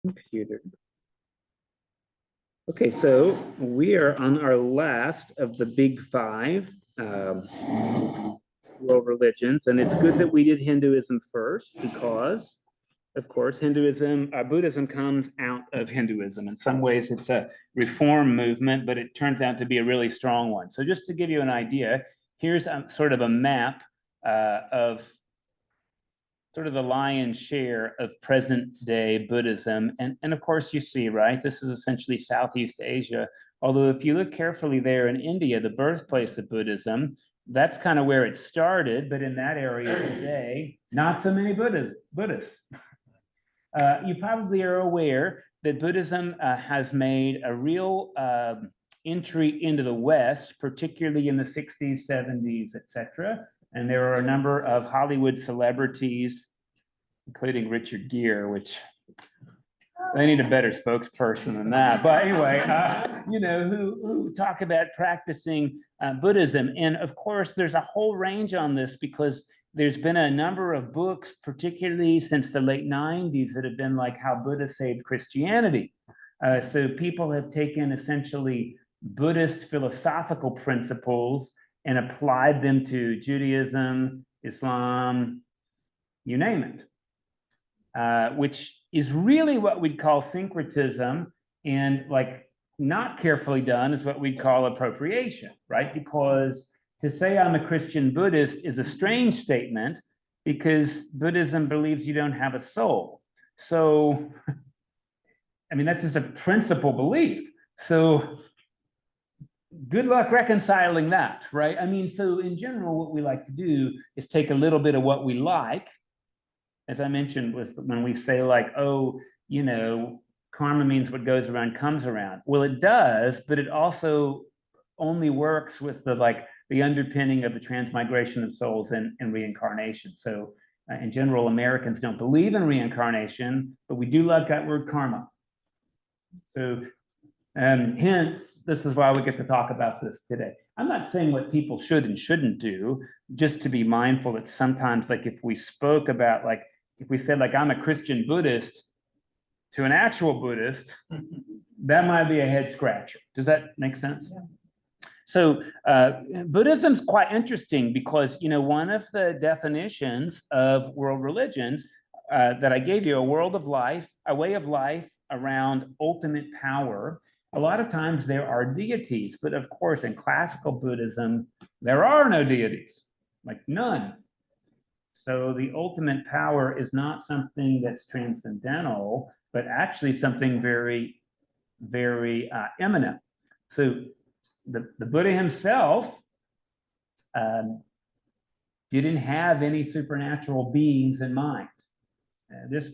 Computer. Okay, so we are on our last of the big five world religions, and it's good that we did Hinduism first because, of course, Buddhism comes out of Hinduism. In some ways, it's a reform movement, but it turns out to be a really strong one. So just to give you an idea, here's sort of a map of sort of the lion's share of present day Buddhism. And of course, you see, right, this is essentially Southeast Asia. Although if you look carefully there in India, the birthplace of Buddhism, that's kind of where it started. But in that area today, not so many Buddhists. You probably are aware that Buddhism has made a real entry into the West, particularly in the 60s, 70s, etc. And there are a number of Hollywood celebrities, including Richard Gere, which they need a better spokesperson than that. But anyway, who talk about practicing Buddhism. And of course, there's a whole range on this because there's been a number of books, particularly since the late 90s, that have been like How Buddha Saved Christianity. So people have taken essentially Buddhist philosophical principles and applied them to Judaism, Islam, you name it, which is really what we'd call syncretism, and like not carefully done is what we'd call appropriation, right? Because to say I'm a Christian Buddhist is a strange statement because Buddhism believes you don't have a soul. So, I mean, that's just a principal belief. So good luck reconciling that, right? I mean, so in general, what we like to do is take a little bit of what we like, as I mentioned when we say like, oh, karma means what goes around comes around. Well, it does, but it also only works with the underpinning of the transmigration of souls and reincarnation. So in general, Americans don't believe in reincarnation, but we do like that word karma. So hence, this is why we get to talk about this today. I'm not saying what people should and shouldn't do, just to be mindful that sometimes, like if we spoke about, like if we said like I'm a Christian Buddhist to an actual Buddhist, that might be a head scratcher. Does that make sense? Yeah. So Buddhism's quite interesting because, one of the definitions of world religions that I gave you, a world of life, a way of life around ultimate power. A lot of times there are deities, but of course in classical Buddhism, there are no deities, like none. So the ultimate power is not something that's transcendental, but actually something very, very immanent. So the Buddha himself didn't have any supernatural beings in mind.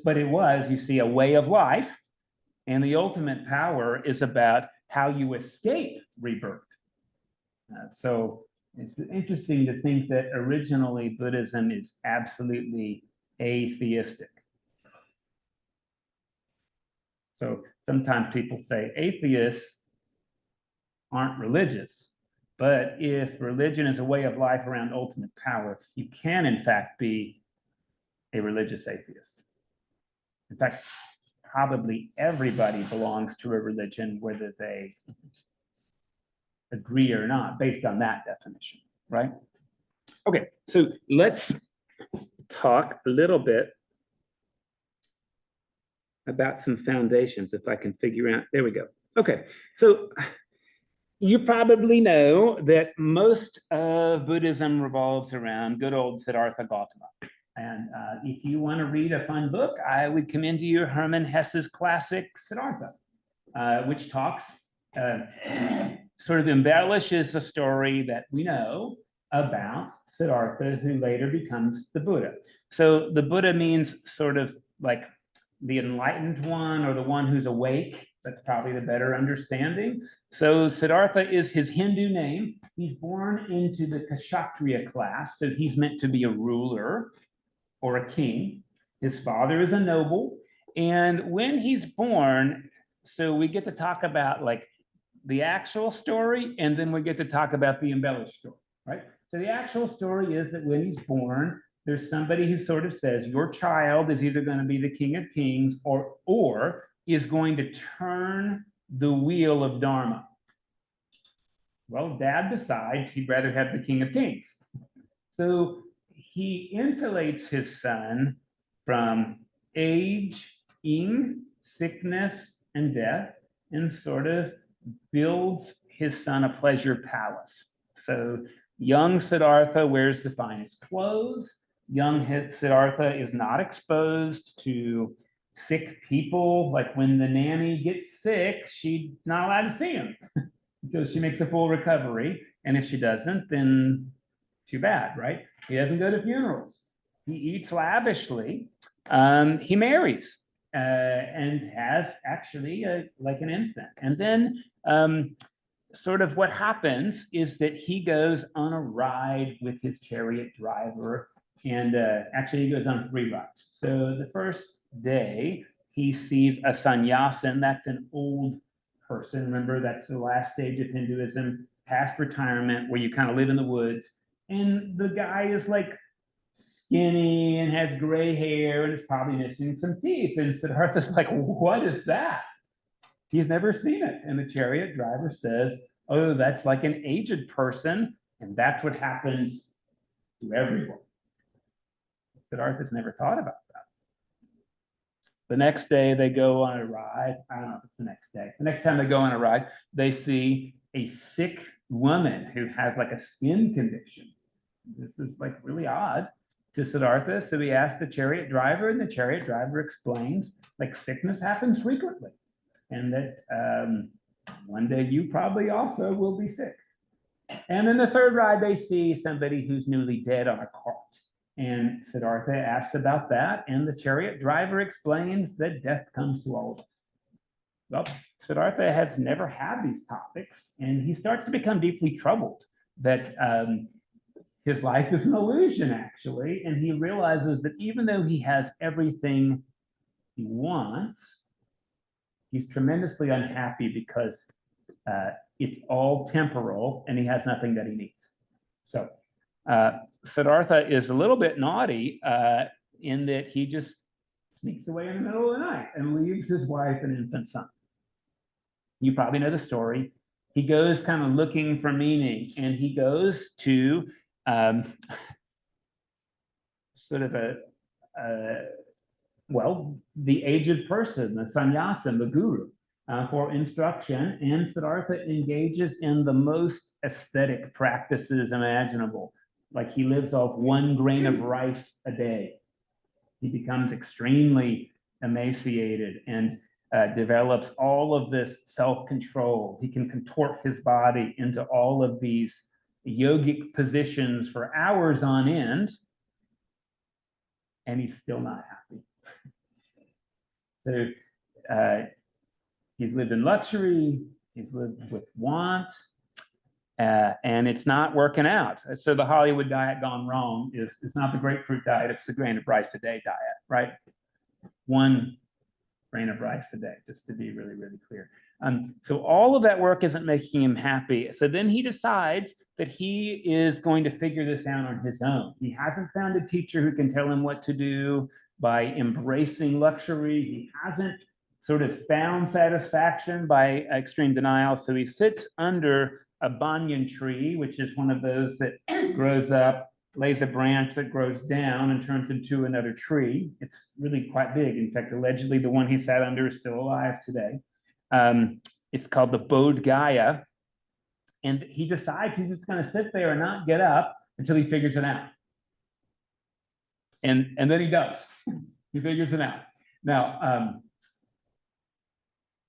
But it was, you see, a way of life, and the ultimate power is about how you escape rebirth. So it's interesting to think that originally Buddhism is absolutely atheistic. So sometimes people say atheists aren't religious, but if religion is a way of life around ultimate power, you can in fact be a religious atheist. In fact, probably everybody belongs to a religion, whether they agree or not, based on that definition, right? Okay, so let's talk a little bit about some foundations, if I can figure out. There we go. Okay, so you probably know that most of Buddhism revolves around good old Siddhartha Gautama. And if you want to read a fun book, I would commend to you Hermann Hesse's classic Siddhartha, which talks, sort of embellishes the story that we know about Siddhartha, who later becomes the Buddha. So the Buddha means sort of like the enlightened one or the one who's awake. That's probably the better understanding. So Siddhartha is his Hindu name. He's born into the Kshatriya class, so he's meant to be a ruler or a king. His father is a noble. And when he's born, so we get to talk about like the actual story, and then we get to talk about the embellished story, right? So the actual story is that when he's born, there's somebody who sort of says, your child is either going to be the king of kings or is going to turn the wheel of Dharma? Well, Dad decides he'd rather have the King of Kings. So he insulates his son from age, sickness, and death, and sort of builds his son a pleasure palace. So young Siddhartha wears the finest clothes. Young Siddhartha is not exposed to sick people. Like when the nanny gets sick, she's not allowed to see him until she makes a full recovery. And if she doesn't, then too bad, right? He doesn't go to funerals. He eats lavishly. He marries and has actually like an infant. And then sort of what happens is that he goes on a ride with his chariot driver. And actually, he goes on 3 rides. So the first day, he sees a sannyasin. That's an old person. Remember, that's the last stage of Hinduism, past retirement, where you kind of live in the woods. And the guy is like skinny and has gray hair and is probably missing some teeth. And Siddhartha's like, what is that? He's never seen it. And the chariot driver says, oh, that's like an aged person. And that's what happens to everyone. Siddhartha's never thought about that. The next day they go on a ride. I don't know if it's the next day. The next time they go on a ride, they see a sick woman who has like a skin condition. This is like really odd to Siddhartha. So he asks the chariot driver, and the chariot driver explains like sickness happens frequently, and that one day you probably also will be sick. And then the third ride, they see somebody who's newly dead on a cart. And Siddhartha asks about that, and the chariot driver explains that death comes to all of us. Well, Siddhartha has never had these topics, and he starts to become deeply troubled that his life is an illusion, actually, and he realizes that even though he has everything he wants, he's tremendously unhappy because it's all temporal, and he has nothing that he needs. So Siddhartha is a little bit naughty in that he just sneaks away in the middle of the night and leaves his wife and infant son. You probably know the story. He goes kind of looking for meaning, and he goes to sort of the aged person, the sannyasin, the guru, for instruction. And Siddhartha engages in the most aesthetic practices imaginable. Like he lives off 1 grain of rice a day. He becomes extremely emaciated and develops all of this self-control. He can contort his body into all of these yogic positions for hours on end, and he's still not happy. So he's lived in luxury, he's lived with want, and it's not working out. So the Hollywood diet gone wrong is it's not the grapefruit diet, it's the grain of rice a day diet, right? 1 grain of rice a day, just to be really, really clear. So all of that work isn't making him happy. So then he decides that he is going to figure this out on his own. He hasn't found a teacher who can tell him what to do by embracing luxury. He hasn't sort of found satisfaction by extreme denial. So he sits under a banyan tree, which is one of those that grows up, lays a branch that grows down and turns into another tree. It's really quite big. In fact, allegedly, the one he sat under is still alive today. It's called the Bodh Gaya. And he decides he's just going to sit there and not get up until he figures it out. And then he does. He figures it out. Now,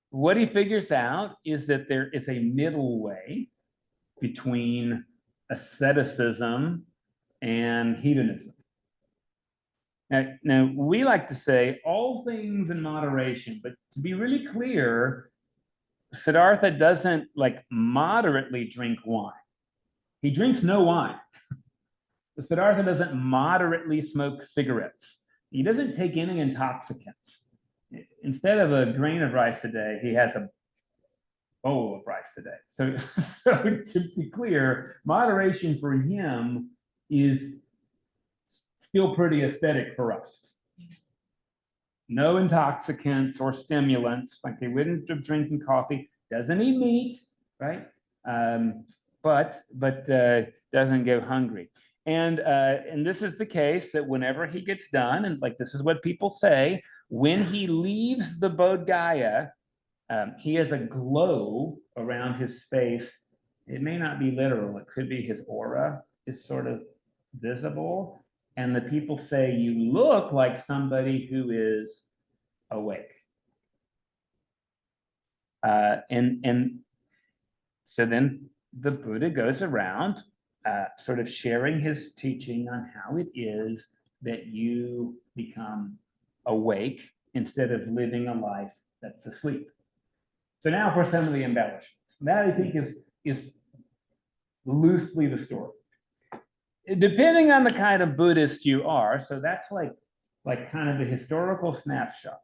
what he figures out is that there is a middle way between asceticism and hedonism. Now, we like to say all things in moderation, but to be really clear, Siddhartha doesn't like moderately drink wine. He drinks no wine. Siddhartha doesn't moderately smoke cigarettes. He doesn't take any intoxicants. Instead of a grain of rice a day, he has a bowl of rice a day. So to be clear, moderation for him is still pretty aesthetic for us. no intoxicants or stimulants, like they wouldn't have drinking coffee, doesn't eat meat, right? But doesn't go hungry. And this is the case that whenever he gets done, and like this is what people say, when he leaves the Bodh Gaya, he has a glow around his face. It may not be literal, it could be his aura is sort of visible. And the people say, you look like somebody who is awake. And so then the Buddha goes around sort of sharing his teaching on how it is that you become awake instead of living a life that's asleep. So now for some of the embellishments. That I think is loosely the story. Depending on the kind of Buddhist you are, so that's like kind of the historical snapshot.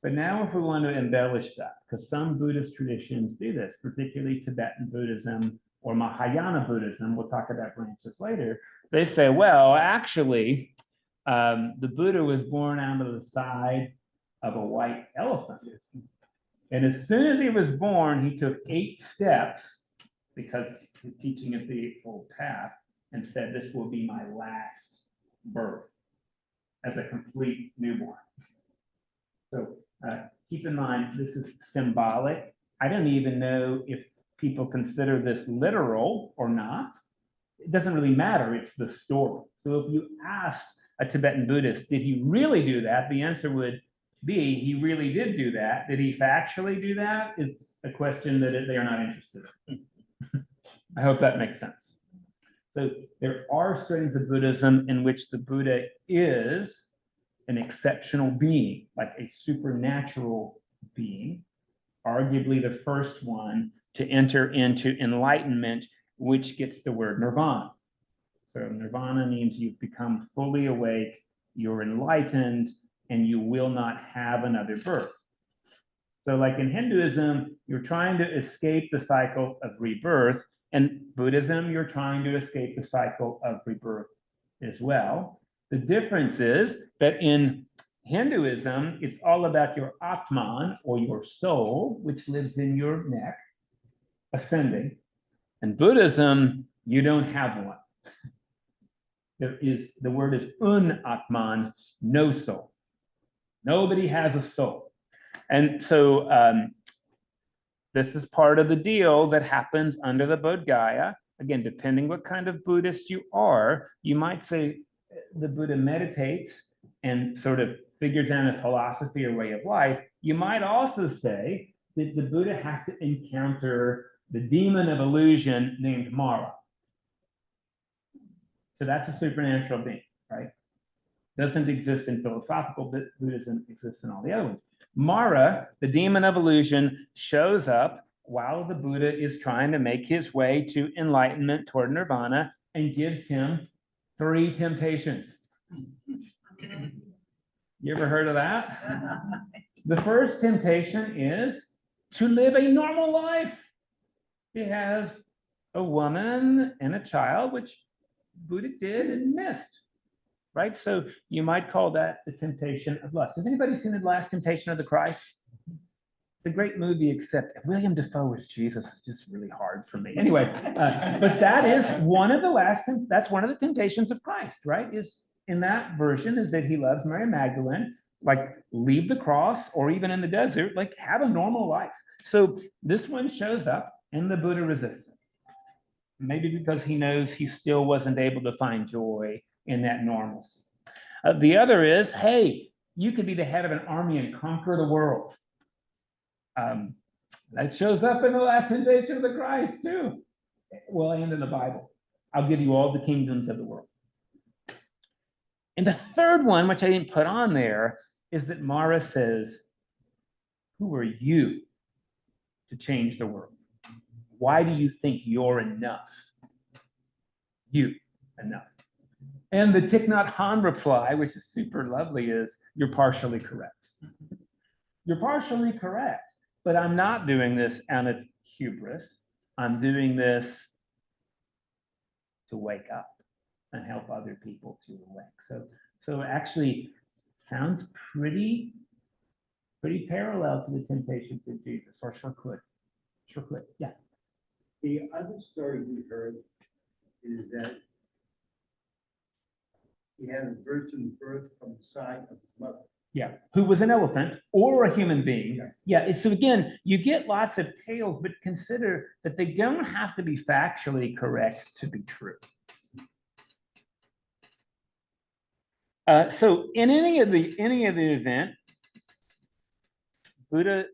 But now if we want to embellish that, because some Buddhist traditions do this, particularly Tibetan Buddhism or Mahayana Buddhism, we'll talk about branches later, they say, well, actually, the Buddha was born out of the side of a white elephant. And as soon as he was born, he took 8 steps, because his teaching is the Eightfold Path, and said, this will be my last birth as a complete newborn. So keep in mind, this is symbolic. I don't even know if people consider this literal or not. It doesn't really matter, it's the story. So if you asked a Tibetan Buddhist, did he really do that? The answer would be, he really did do that. Did he factually do that? It's a question that they are not interested in. I hope that makes sense. So there are strains of Buddhism in which the Buddha is an exceptional being, like a supernatural being, arguably the first one to enter into enlightenment, which gets the word nirvana. So nirvana means you've become fully awake, you're enlightened, and you will not have another birth. So like in Hinduism, you're trying to escape the cycle of rebirth. And Buddhism, you're trying to escape the cycle of rebirth as well. The difference is that in Hinduism, it's all about your Atman, or your soul, which lives in your neck, ascending. In Buddhism, you don't have one. The word is un-Atman, no soul. Nobody has a soul. And so this is part of the deal that happens under the Bodh Gaya. Again, depending what kind of Buddhist you are, you might say the Buddha meditates and sort of figures out a philosophy or way of life. You might also say that the Buddha has to encounter the demon of illusion named Mara. So that's a supernatural being, right? Doesn't exist in philosophical Buddhism, exists in all the other ones. Mara, the demon of illusion, shows up while the Buddha is trying to make his way to enlightenment toward nirvana, and gives him 3 temptations. You ever heard of that? The first temptation is to live a normal life. He has a woman and a child, which Buddha did and missed. Right? So you might call that the temptation of lust. Has anybody seen The Last Temptation of the Christ? It's a great movie, except William Dafoe as Jesus is just really hard for me. Anyway, but that is one of the that's one of the temptations of Christ, right? Is in that version is that he loves Mary Magdalene, like leave the cross, or even in the desert, like have a normal life. So this one shows up and the Buddha resists it. Maybe because he knows he still wasn't able to find joy in that normalcy. The other is, hey, you could be the head of an army and conquer the world. That shows up in The Last Temptation of the Christ too. Well, and in the Bible. I'll give you all the kingdoms of the world. And the third one, which I didn't put on there, is that Mara says, who are you to change the world? Why do you think you're enough? You, enough. And the Thich Nhat Hanh reply, which is super lovely, is you're partially correct. You're partially correct, but I'm not doing this out of hubris. I'm doing this to wake up and help other people to awake. So actually sounds pretty pretty parallel to the temptations of Jesus, or sure could. Sure could, yeah. The other story we heard is that he had a virgin birth from the side of his mother. Yeah, who was an elephant or a human being. Yeah, so again, you get lots of tales, but consider that they don't have to be factually correct to be true. So in any of the event, Buddha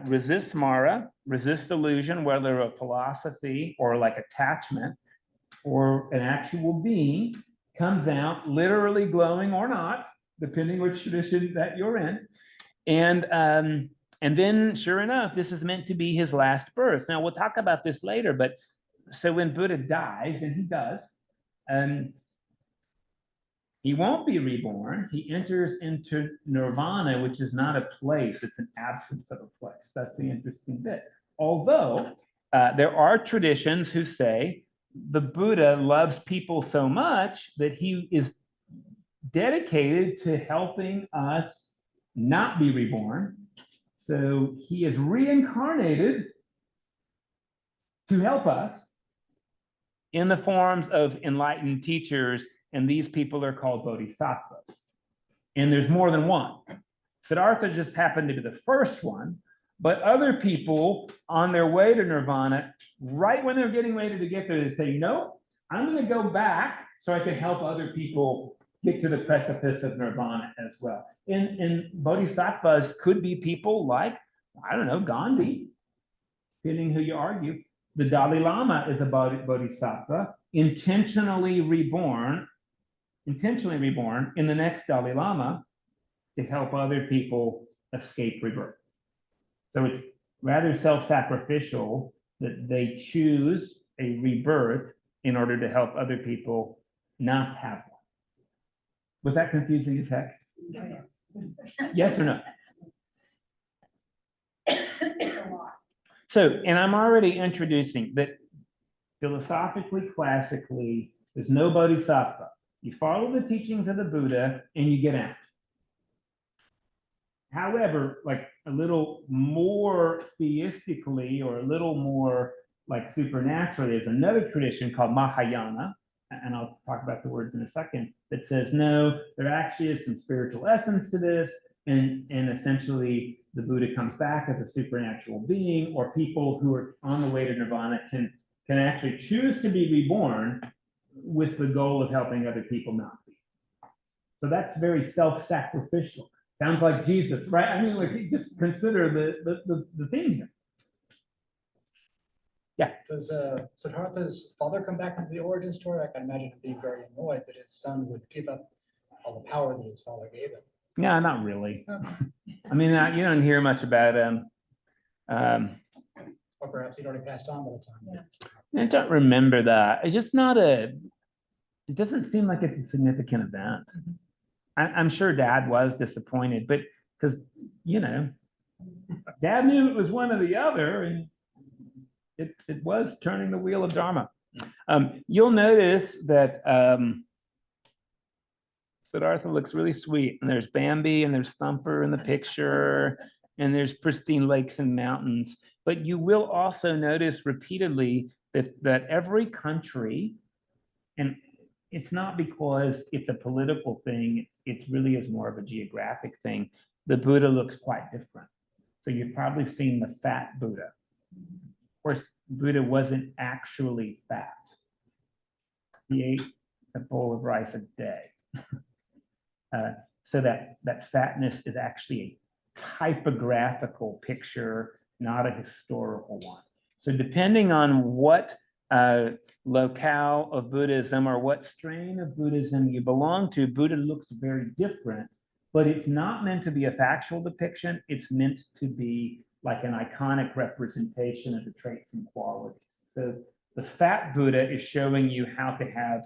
resists Mara, resists illusion, whether a philosophy or like attachment or an actual being, comes out literally glowing or not, depending which tradition that you're in. And then sure enough, this is meant to be his last birth. Now we'll talk about this later, but so when Buddha dies, and he does, he won't be reborn. He enters into nirvana, which is not a place, it's an absence of a place. That's the interesting bit. Although there are traditions who say the Buddha loves people so much that he is dedicated to helping us not be reborn. So he is reincarnated to help us in the forms of enlightened teachers, and these people are called bodhisattvas. And there's more than one. Siddhartha just happened to be the first one, but other people on their way to nirvana, right when they're getting ready to get there, they say, no, I'm going to go back so I can help other people get to the precipice of nirvana as well. And bodhisattvas could be people like, I don't know, Gandhi, depending who you argue. The Dalai Lama is a bodhisattva, intentionally reborn in the next Dalai Lama to help other people escape rebirth. So it's rather self-sacrificial that they choose a rebirth in order to help other people not have one. Was that confusing as heck? Yes or no? So, and I'm already introducing that philosophically, classically, there's no bodhisattva. You follow the teachings of the Buddha and you get out. However, like a little more theistically or a little more like supernaturally, there's another tradition called Mahayana, and I'll talk about the words in a second, that says, no, there actually is some spiritual essence to this, and essentially the Buddha comes back as a supernatural being, or people who are on the way to nirvana can actually choose to be reborn with the goal of helping other people not be. So that's very self-sacrificial. Sounds like Jesus, right? I mean, like, just consider the theme here. Yeah. Does Siddhartha's father come back into the origin story? I can imagine him being very annoyed that his son would give up all the power that his father gave him. Yeah, not really. I mean, you don't hear much about him. Or perhaps he'd already passed on by the time. I don't remember that. It's just not it doesn't seem like it's a significant event. I'm sure Dad was disappointed, but because, Dad knew it was one or the other, and it was turning the wheel of Dharma. You'll notice that Siddhartha looks really sweet, and there's Bambi, and there's Thumper in the picture, and there's pristine lakes and mountains. But you will also notice repeatedly that every country, and it's not because it's a political thing, it really is more of a geographic thing. The Buddha looks quite different. So you've probably seen the fat Buddha. Of course, Buddha wasn't actually fat. He ate a bowl of rice a day. So that fatness is actually a typographical picture, not a historical one. So depending on what locale of Buddhism or what strain of Buddhism you belong to, Buddha looks very different, but it's not meant to be a factual depiction. It's meant to be like an iconic representation of the traits and qualities. So the fat Buddha is showing you how to have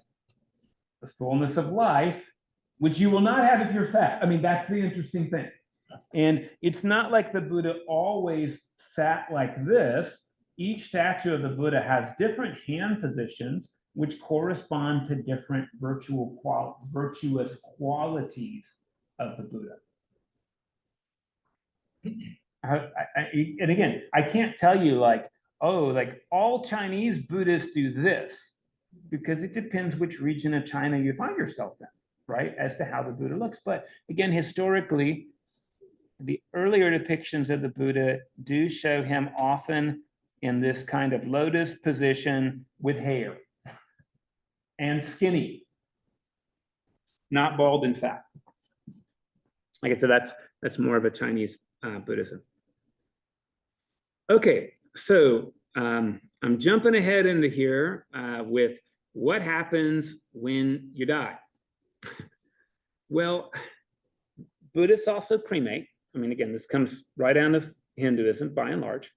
the fullness of life, which you will not have if you're fat. I mean, that's the interesting thing. And it's not like the Buddha always sat like this. Each statue of the Buddha has different hand positions, which correspond to different virtuous qualities of the Buddha. And again, I can't tell you like, oh, like all Chinese Buddhists do this, because it depends which region of China you find yourself in, right? As to how the Buddha looks. But again, historically, the earlier depictions of the Buddha do show him often in this kind of lotus position with hair and skinny, not bald, in fact. Like I said, that's more of a Chinese Buddhism. Okay, so I'm jumping ahead into here with what happens when you die. Well, Buddhists also cremate. I mean, again, this comes right out of Hinduism by and large.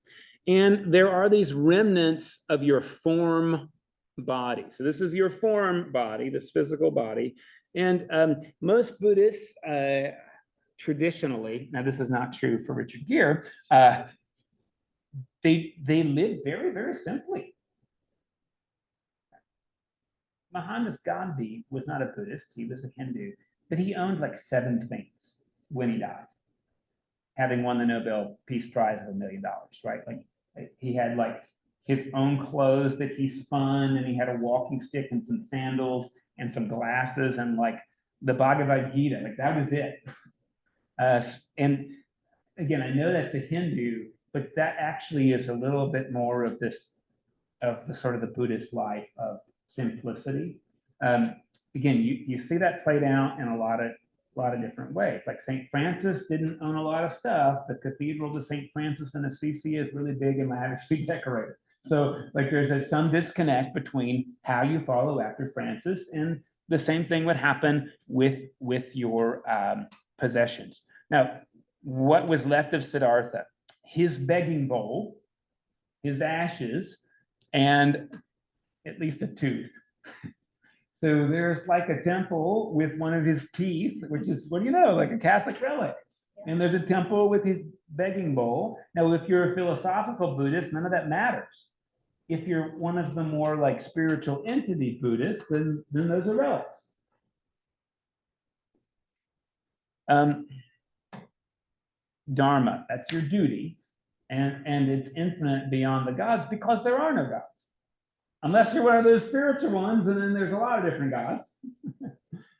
And there are these remnants of your form body. So this is your form body, this physical body. And most Buddhists traditionally, now this is not true for Richard Gere, they live very, very simply. Mahatma Gandhi was not a Buddhist, he was a Hindu, but he owned like 7 things when he died, having won the Nobel Peace Prize of $1 million, right? Like he had like his own clothes that he spun, and he had a walking stick and some sandals and some glasses and like the Bhagavad Gita, like that was it. And again, I know that's a Hindu, but that actually is a little bit more of this, of the sort of the Buddhist life of simplicity. Again, you see that played out in a lot of different ways. Like St. Francis didn't own a lot of stuff. The Cathedral of St. Francis in Assisi is really big and lavishly decorated. So like there's some disconnect between how you follow after Francis, and the same thing would happen with your possessions. Now, what was left of Siddhartha? His begging bowl, his ashes, and at least a tooth. So there's like a temple with one of his teeth, which is, what do you know, like a Catholic relic. And there's a temple with his begging bowl. Now, if you're a philosophical Buddhist, none of that matters. If you're one of the more like spiritual entity Buddhists, then those are relics. Dharma, that's your duty. And it's infinite beyond the gods, because there are no gods. Unless you're one of those spiritual ones, and then there's a lot of different gods.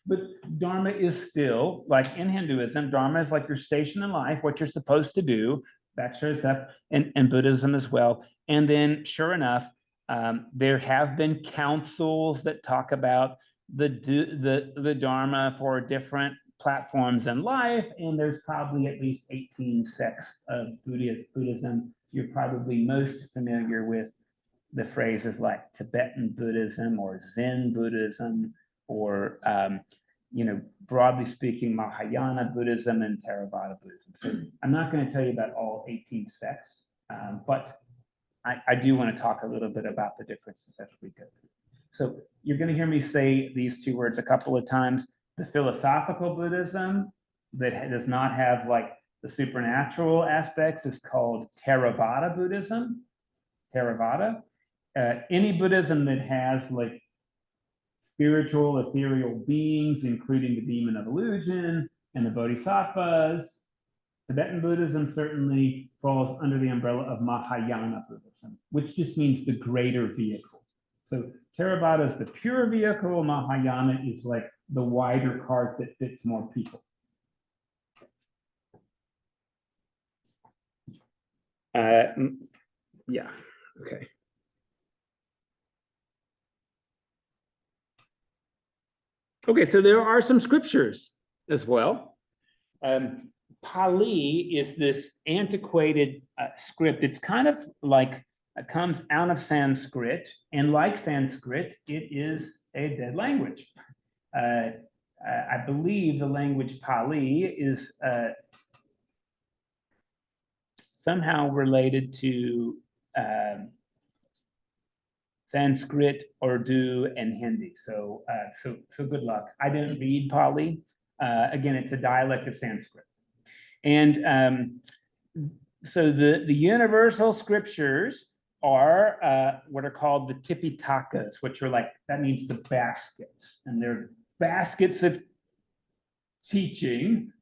But Dharma is still, like in Hinduism, Dharma is like your station in life, what you're supposed to do. That shows up in Buddhism as well. And then, sure enough, there have been councils that talk about the Dharma for different platforms in life, and there's probably at least 18 sects of Buddhism. You're probably most familiar with the phrases like Tibetan Buddhism or Zen Buddhism, or broadly speaking, Mahayana Buddhism and Theravada Buddhism. So I'm not going to tell you about all 18 sects, but I do want to talk a little bit about the differences as we go through. So you're going to hear me say these 2 words a couple of times. The philosophical Buddhism that does not have like the supernatural aspects is called Theravada Buddhism. Theravada. Any Buddhism that has like spiritual ethereal beings, including the demon of illusion and the bodhisattvas, Tibetan Buddhism certainly falls under the umbrella of Mahayana Buddhism, which just means the greater vehicle. So Theravada is the pure vehicle, Mahayana is like the wider cart that fits more people. Yeah, okay. Okay, so there are some scriptures as well. Pali is this antiquated script. It's kind of like, it comes out of Sanskrit, and like Sanskrit, it is a dead language. I believe the language Pali is somehow related to Sanskrit, Urdu, and Hindi. So good luck. I didn't read Pali. Again, it's a dialect of Sanskrit. And so the universal scriptures are what are called the Tipitakas, which are like, that means the baskets. And they're baskets of teaching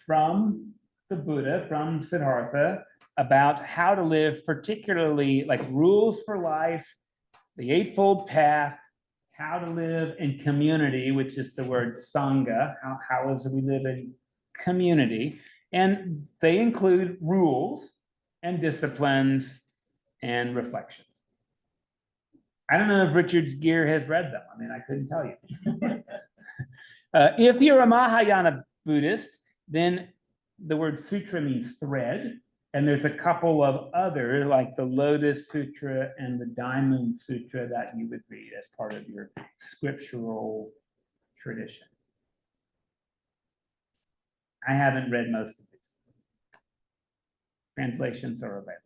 from the Buddha, from Siddhartha, about how to live, particularly like rules for life, the Eightfold Path, how to live in community, which is the word Sangha, how is it we live in community. And they include rules and disciplines and reflections. I don't know if Richard Gere has read them. I mean, I couldn't tell you. If you're a Mahayana Buddhist, then the word sutra means thread. And there's a couple of other, like the Lotus Sutra and the Diamond Sutra, that you would read as part of your scriptural tradition. I haven't read most of these. Translations are available.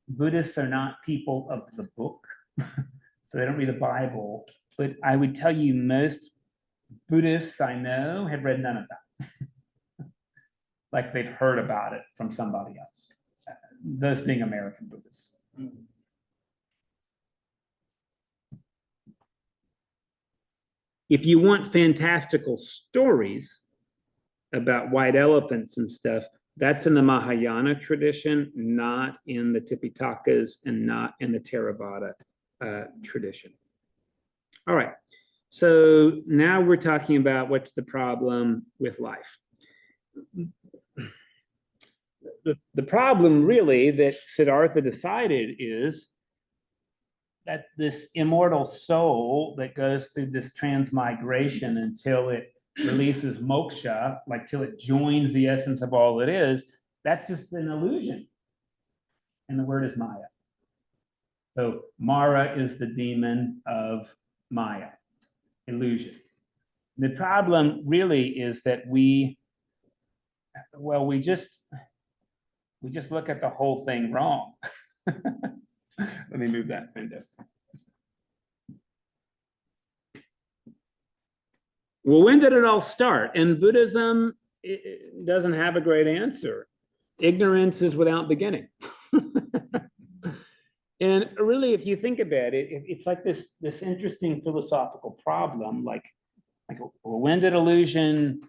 Buddhists are not people of the book, so they don't read the Bible. But I would tell you most Buddhists I know have read none of that. Like they've heard about it from somebody else. Those being American Buddhists. If you want fantastical stories about white elephants and stuff, that's in the Mahayana tradition, not in the Tipitakas and not in the Theravada tradition. All right, so now we're talking about what's the problem with life. The problem really that Siddhartha decided is that this immortal soul that goes through this transmigration until it releases moksha, like till it joins the essence of all it is, that's just an illusion. And the word is Maya. So Mara is the demon of Maya, illusion. The problem really is that we just look at the whole thing wrong. Let me move that window. Well, when did it all start? And Buddhism doesn't have a great answer. Ignorance is without beginning. And really, if you think about it, it's like this interesting philosophical problem, like well, when did illusion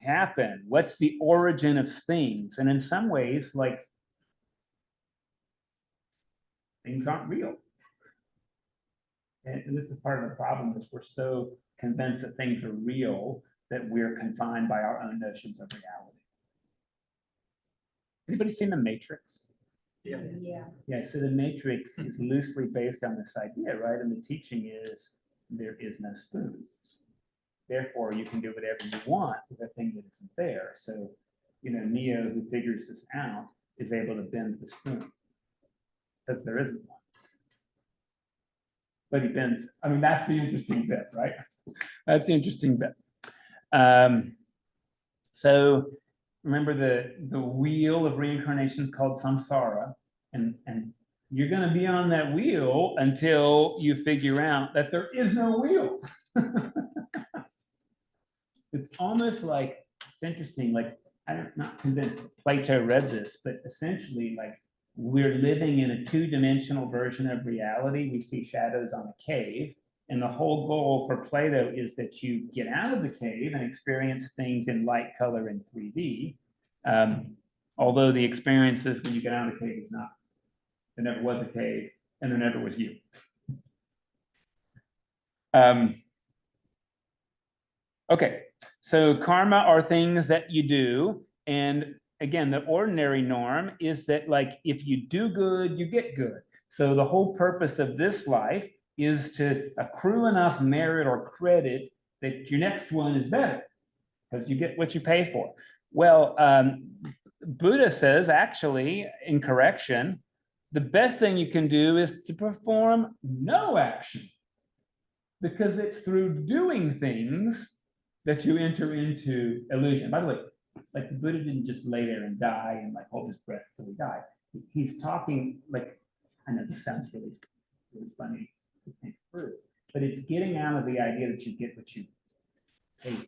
happen? What's the origin of things? And in some ways, like, things aren't real. And this is part of the problem, is we're so convinced that things are real that we're confined by our own notions of reality. Anybody seen The Matrix? Yeah. Yeah, so The Matrix is loosely based on this idea, right? And the teaching is there is no spoon. Therefore, you can do whatever you want with a thing that isn't there. So, Neo, who figures this out, is able to bend the spoon because there isn't one. But he bends. I mean, that's the interesting bit, right? That's the interesting bit. So remember the wheel of reincarnation is called samsara, and you're going to be on that wheel until you figure out that there is no wheel. It's almost like, it's interesting, like, I'm not convinced Plato read this, but essentially, like, we're living in a two-dimensional version of reality. We see shadows on a cave. And the whole goal for Plato is that you get out of the cave and experience things in light, color, and 3D. Although the experiences when you get out of the cave is not, there never was a cave and there never was you. Okay, so karma are things that you do. And again, the ordinary norm is that, like, if you do good, you get good. So the whole purpose of this life is to accrue enough merit or credit that your next one is better, because you get what you pay for. Well, Buddha says, actually, in correction, the best thing you can do is to perform no action, because it's through doing things that you enter into illusion. By the way, like, the Buddha didn't just lay there and die and like hold his breath till he died. He's talking, like, I know this sounds really funny to think through, but it's getting out of the idea that you get what you pay for.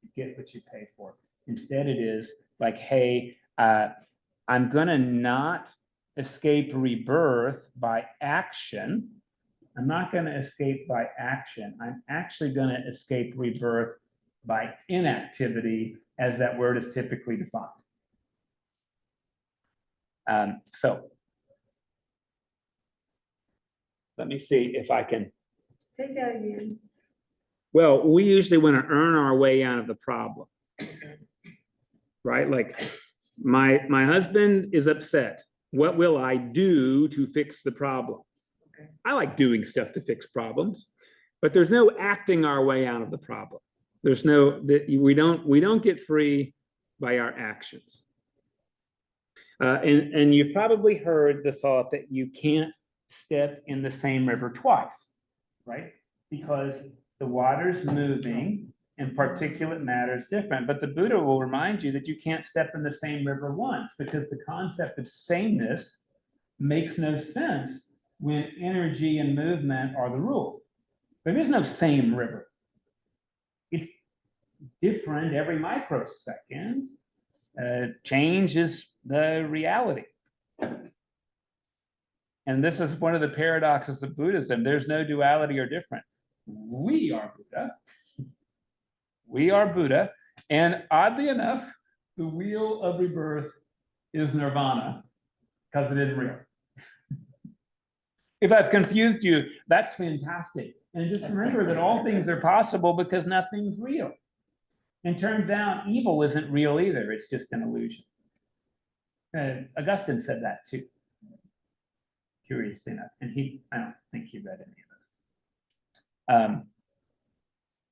You get what you pay for. Instead, it is like, hey, I'm gonna not escape rebirth by action. I'm not going to escape by action. I'm actually going to escape rebirth by inactivity, as that word is typically defined. So let me see if I can. Say that again. Well, we usually want to earn our way out of the problem, right? Like my husband is upset. What will I do to fix the problem? Okay. I like doing stuff to fix problems, but there's no acting our way out of the problem. There's no, we don't get free by our actions. And you've probably heard the thought that you can't step in the same river twice, right? Because the water's moving and particulate matter is different. But the Buddha will remind you that you can't step in the same river once, because the concept of sameness makes no sense when energy and movement are the rule. There is no same river. It's different every microsecond. Change is the reality. And this is one of the paradoxes of Buddhism. There's no duality or different. We are Buddha. We are Buddha. And oddly enough, the wheel of rebirth is nirvana, because it isn't real. If I've confused you, that's fantastic. And just remember that all things are possible because nothing's real. And turns out evil isn't real either. It's just an illusion. Augustine said that too, curiously enough. And I don't think he read any of this.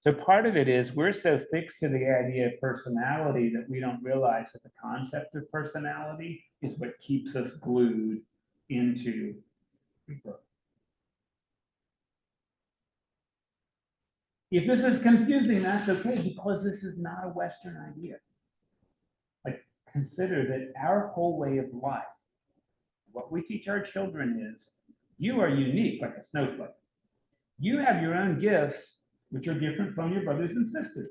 So part of it is we're so fixed to the idea of personality that we don't realize that the concept of personality is what keeps us glued into rebirth. If this is confusing, that's okay, because this is not a Western idea. Like, consider that our whole way of life, what we teach our children is, you are unique like a snowflake. You have your own gifts, which are different from your brothers and sisters.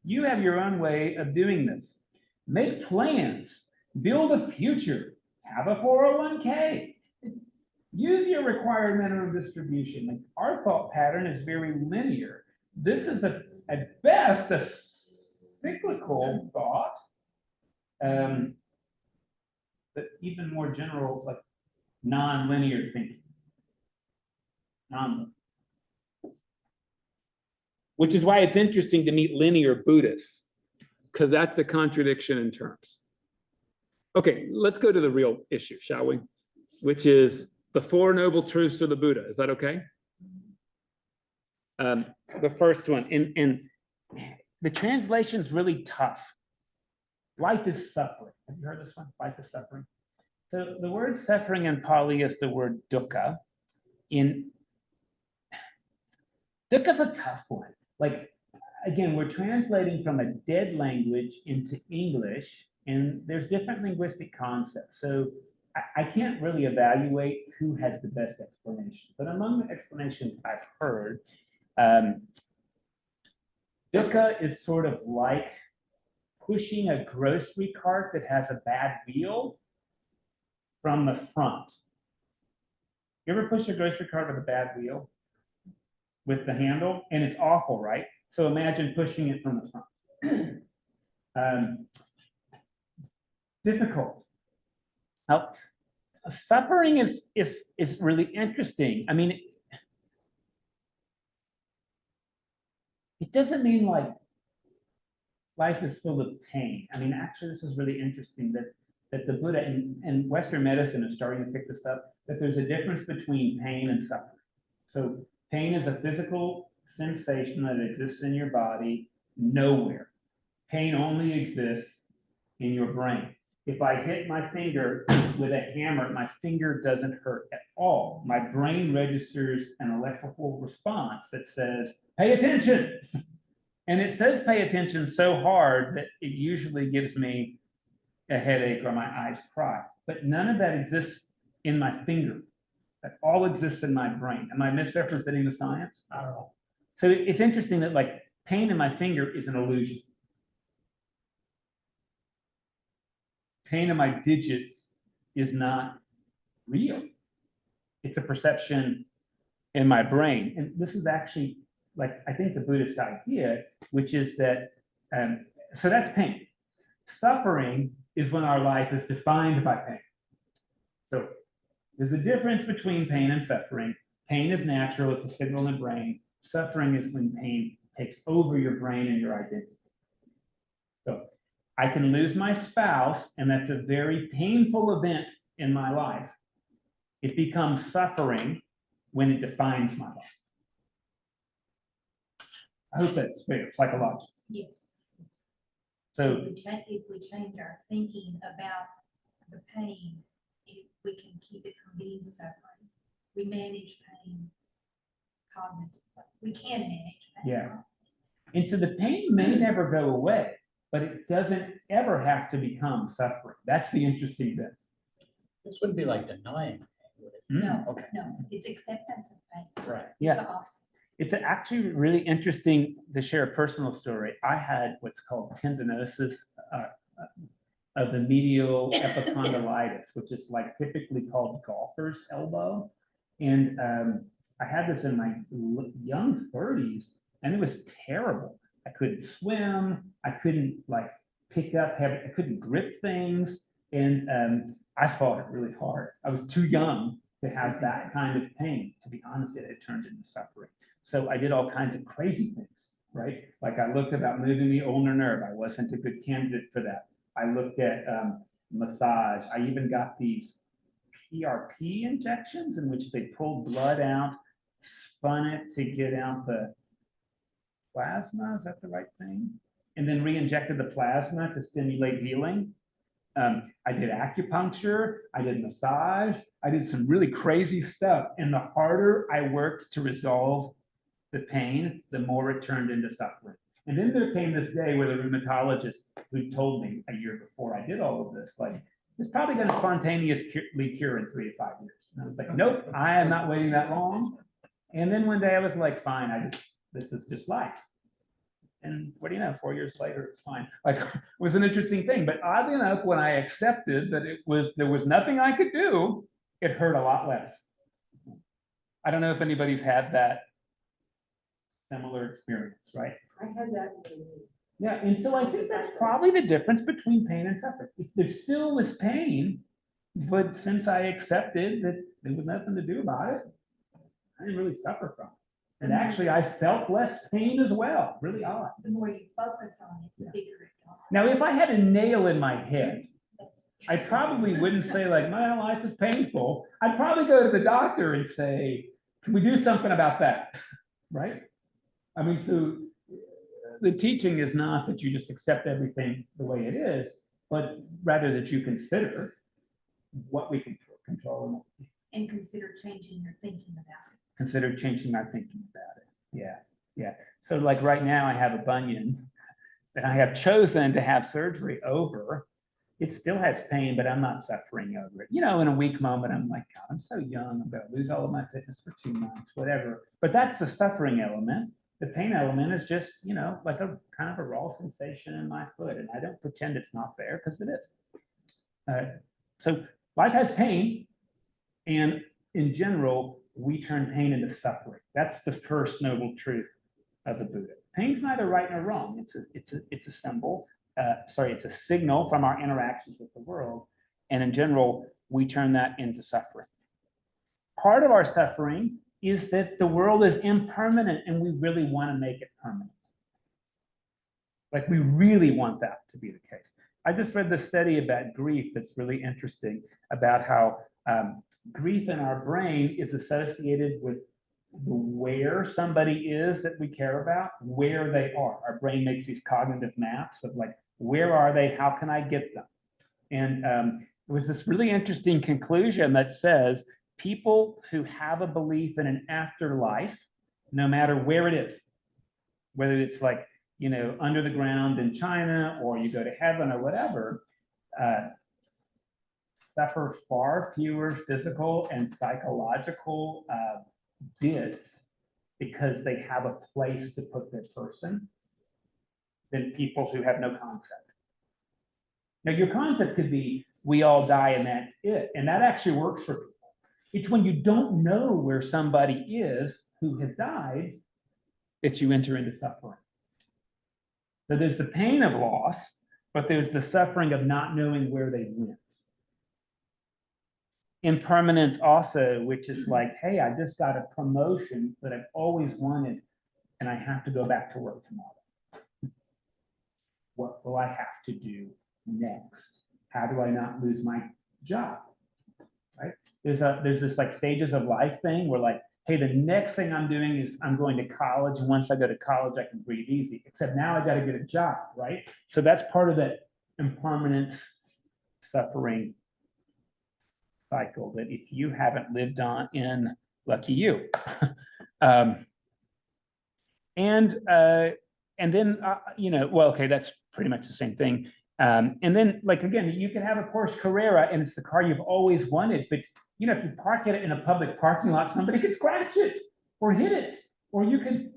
You have your own way of doing this. Make plans, build a future, have a 401k. Use your required minimum distribution. Like, our thought pattern is very linear. This is at best a cyclical thought, but even more general, like non-linear thinking. Which is why it's interesting to meet linear Buddhists, because that's a contradiction in terms. Okay, let's go to the real issue, shall we? Which is the Four Noble Truths of the Buddha. Is that okay? The first one, and the translation is really tough. Life is suffering. Have you heard this one? Life is suffering. So the word suffering in Pali is the word dukkha. Dukkha's a tough one. Like, again, we're translating from a dead language into English, and there's different linguistic concepts. So I can't really evaluate who has the best explanation. But among the explanations I've heard, dukkha is sort of like pushing a grocery cart that has a bad wheel from the front. You ever push a grocery cart with a bad wheel with the handle? And it's awful, right? So imagine pushing it from the front. Difficult. Now, suffering is really interesting. I mean, it doesn't mean like life is filled with pain. I mean, actually, this is really interesting that the Buddha and Western medicine is starting to pick this up, that there's a difference between pain and suffering. So pain is a physical sensation that exists in your body nowhere. Pain only exists in your brain. If I hit my finger with a hammer, my finger doesn't hurt at all. My brain registers an electrical response that says, pay attention. And it says pay attention so hard that it usually gives me a headache or my eyes cry. But none of that exists in my finger. That all exists in my brain. Am I misrepresenting the science? I don't know. So it's interesting that like pain in my finger is an illusion. Pain in my digits is not real. It's a perception. in my brain. And this is actually like, I think the Buddhist idea, which is that, so that's pain. Suffering is when our life is defined by pain. So there's a difference between pain and suffering. Pain is natural, it's a signal in the brain. Suffering is when pain takes over your brain and your identity. So I can lose my spouse, and that's a very painful event in my life. It becomes suffering when it defines my life. I hope that's fair, psychologically. Yes. So If we change our thinking about the pain, we can keep it from being suffering. We manage pain cognitively. We can manage pain. Yeah. And so the pain may never go away, but it doesn't ever have to become suffering. That's the interesting bit. This wouldn't be like denying. would it? No, Okay. no, it's acceptance of pain. Right. It's Yeah. the opposite. It's actually really interesting to share a personal story. I had what's called tendinosis of the medial epicondylitis, which is like typically called golfer's elbow. And I had this in my young 30s, and it was terrible. I couldn't swim. I couldn't like pick up heavy. I couldn't grip things, and I fought it really hard. I was too young to have that kind of pain. To be honest, it turned into suffering. So I did all kinds of crazy things, right? Like I looked about moving the ulnar nerve. I wasn't a good candidate for that. I looked at massage. I even got these PRP injections in which they pulled blood out, spun it to get out the plasma. Is that the right thing? And then re-injected the plasma to stimulate healing. I did acupuncture. I did massage. I did some really crazy stuff. And the harder I worked to resolve the pain, the more it turned into suffering. And then there came this day where the rheumatologist who told me a year before I did all of this, like, it's probably going to spontaneously cure in 3 to 5 years. And I was like, nope, I am not waiting that long. And then one day I was like, fine, this is just life. And what do you know, 4 years later, it's fine. Like, it was an interesting thing. But oddly enough, when I accepted that there was nothing I could do, it hurt a lot less. I don't know if anybody's had that similar experience, right? I had that. Yeah, and so I think that's probably the difference between pain and suffering. There still was pain, but since I accepted that there was nothing to do about it, I didn't really suffer from it. And actually, I felt less pain as well. Really odd. The more you focus on it, the bigger it gets. Now, if I had a nail in my head, That's- I probably wouldn't say like, my life is painful. I'd probably go to the doctor and say, can we do something about that? Right? I mean, so the teaching is not that you just accept everything the way it is, but rather that you consider what we can control And consider changing your thinking about it. consider changing our thinking about it. Yeah, yeah. So like right now I have a bunion that I have chosen to have surgery over. It still has pain, but I'm not suffering over it. You know, in a weak moment, I'm like, God, I'm so young. I'm going to lose all of my fitness for 2 months, whatever. But that's the suffering element. The pain element is just, you know, like a kind of a raw sensation in my foot. And I don't pretend it's not there because it is. So life has pain. And in general, we turn pain into suffering. That's the first noble truth of the Buddha. Pain's neither right nor wrong. It's a symbol. It's a signal from our interactions with the world. And in general, we turn that into suffering. Part of our suffering is that the world is impermanent and we really want to make it permanent. Like we really want that to be the case. I just read this study about grief that's really interesting about how grief in our brain is associated with where somebody is that we care about, where they are. Our brain makes these cognitive maps of like, where are they? How can I get them? And there was this really interesting conclusion that says people who have a belief in an afterlife, no matter where it is, whether it's like, you know, under the ground in China or you go to heaven or whatever, suffer far fewer physical and psychological bits because they have a place to put their person than people who have no concept. Now, your concept could be, we all die and that's it. And that actually works for people. It's when you don't know where somebody is who has died that you enter into suffering. So there's the pain of loss, but there's the suffering of not knowing where they went. Impermanence also, which is like, hey, I just got a promotion that I've always wanted, and I have to go back to work tomorrow. What will I have to do next? How do I not lose my job? Right? There's this like stages of life thing where like, hey, the next thing I'm doing is I'm going to college, and once I go to college, I can breathe easy. Except now I got to get a job, right? So that's part of that impermanence suffering cycle that if you haven't lived on in, lucky you. And then well, okay, that's pretty much the same thing. And then, like, again, you can have a Porsche Carrera and it's the car you've always wanted, but if you park it in a public parking lot, somebody could scratch it or hit it, or you could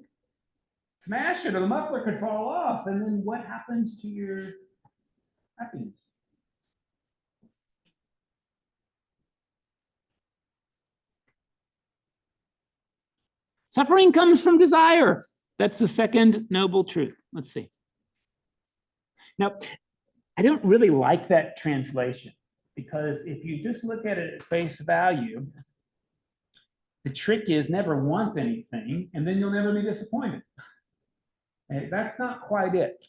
smash it, or the muffler could fall off. And then what happens to your happiness? Suffering comes from desire. That's the second noble truth. Let's see. Now, I don't really like that translation, because if you just look at it at face value, the trick is never want anything, and then you'll never be disappointed. And that's not quite it.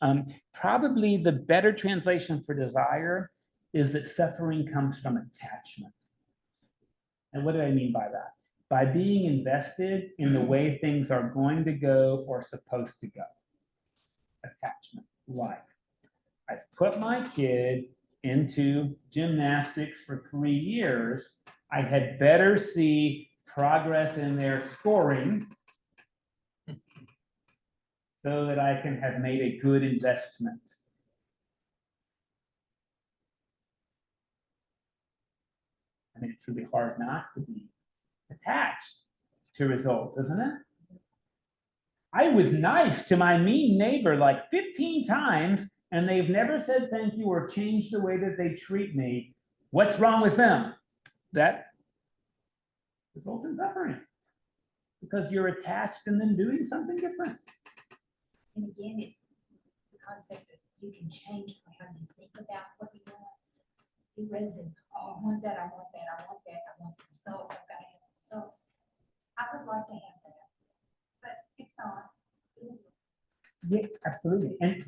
Probably the better translation for desire is that suffering comes from attachment. And what do I mean by that? By being invested in the way things are going to go or supposed to go. Attachment. Like, I've put my kid into gymnastics for 3 years. I had better see progress in their scoring so that I can have made a good investment. I mean, it's really hard not to be attached to results, isn't it? I was nice to my mean neighbor like 15 times, and they've never said thank you or changed the way that they treat me. What's wrong with them? That results in suffering, because you're attached and then doing something different. And again, it's the concept that you can change how you think about what you want. You rather than, oh, I want that, I want that, I want that, I want the results, I've got to have the results. I would like to have that, but it's not. Yeah, absolutely. And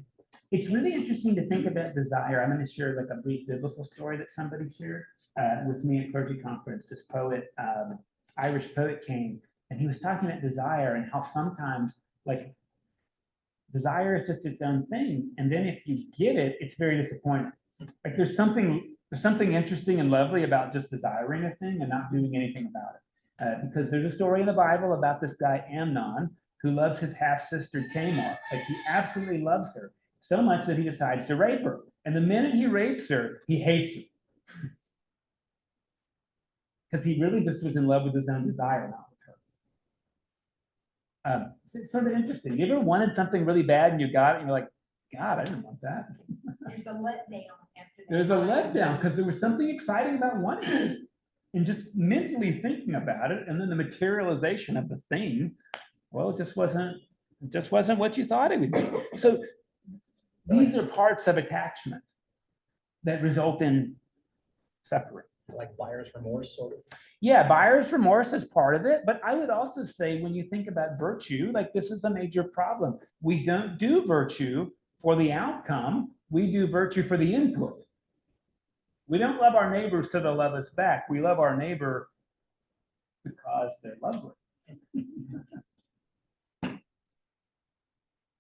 it's really interesting to think about desire. I'm going to share like a brief biblical story that somebody shared with me at clergy conference. This poet, Irish poet, came, and he was talking about desire and how sometimes like desire is just its own thing, and then if you get it, it's very disappointing. Like there's something interesting and lovely about just desiring a thing and not doing anything about it. Because there's a story in the Bible about this guy Amnon who loves his half-sister Tamar. Like he absolutely loves her so much that he decides to rape her. And the minute he rapes her, he hates her. Because he really just was in love with his own desire, not with her. It's sort of interesting. You ever wanted something really bad and you got it and you're like, God, I didn't want that. There's a letdown after that. There's a letdown because there was something exciting about wanting it and just mentally thinking about it, and then the materialization of the thing, well, it just wasn't what you thought it would be. So these are parts of attachment that result in suffering. Like buyer's remorse, sort of. Yeah, buyer's remorse is part of it, but I would also say when you think about virtue, like this is a major problem. We don't do virtue for the outcome, we do virtue for the input. We don't love our neighbors so they'll love us back. We love our neighbor because they're lovely.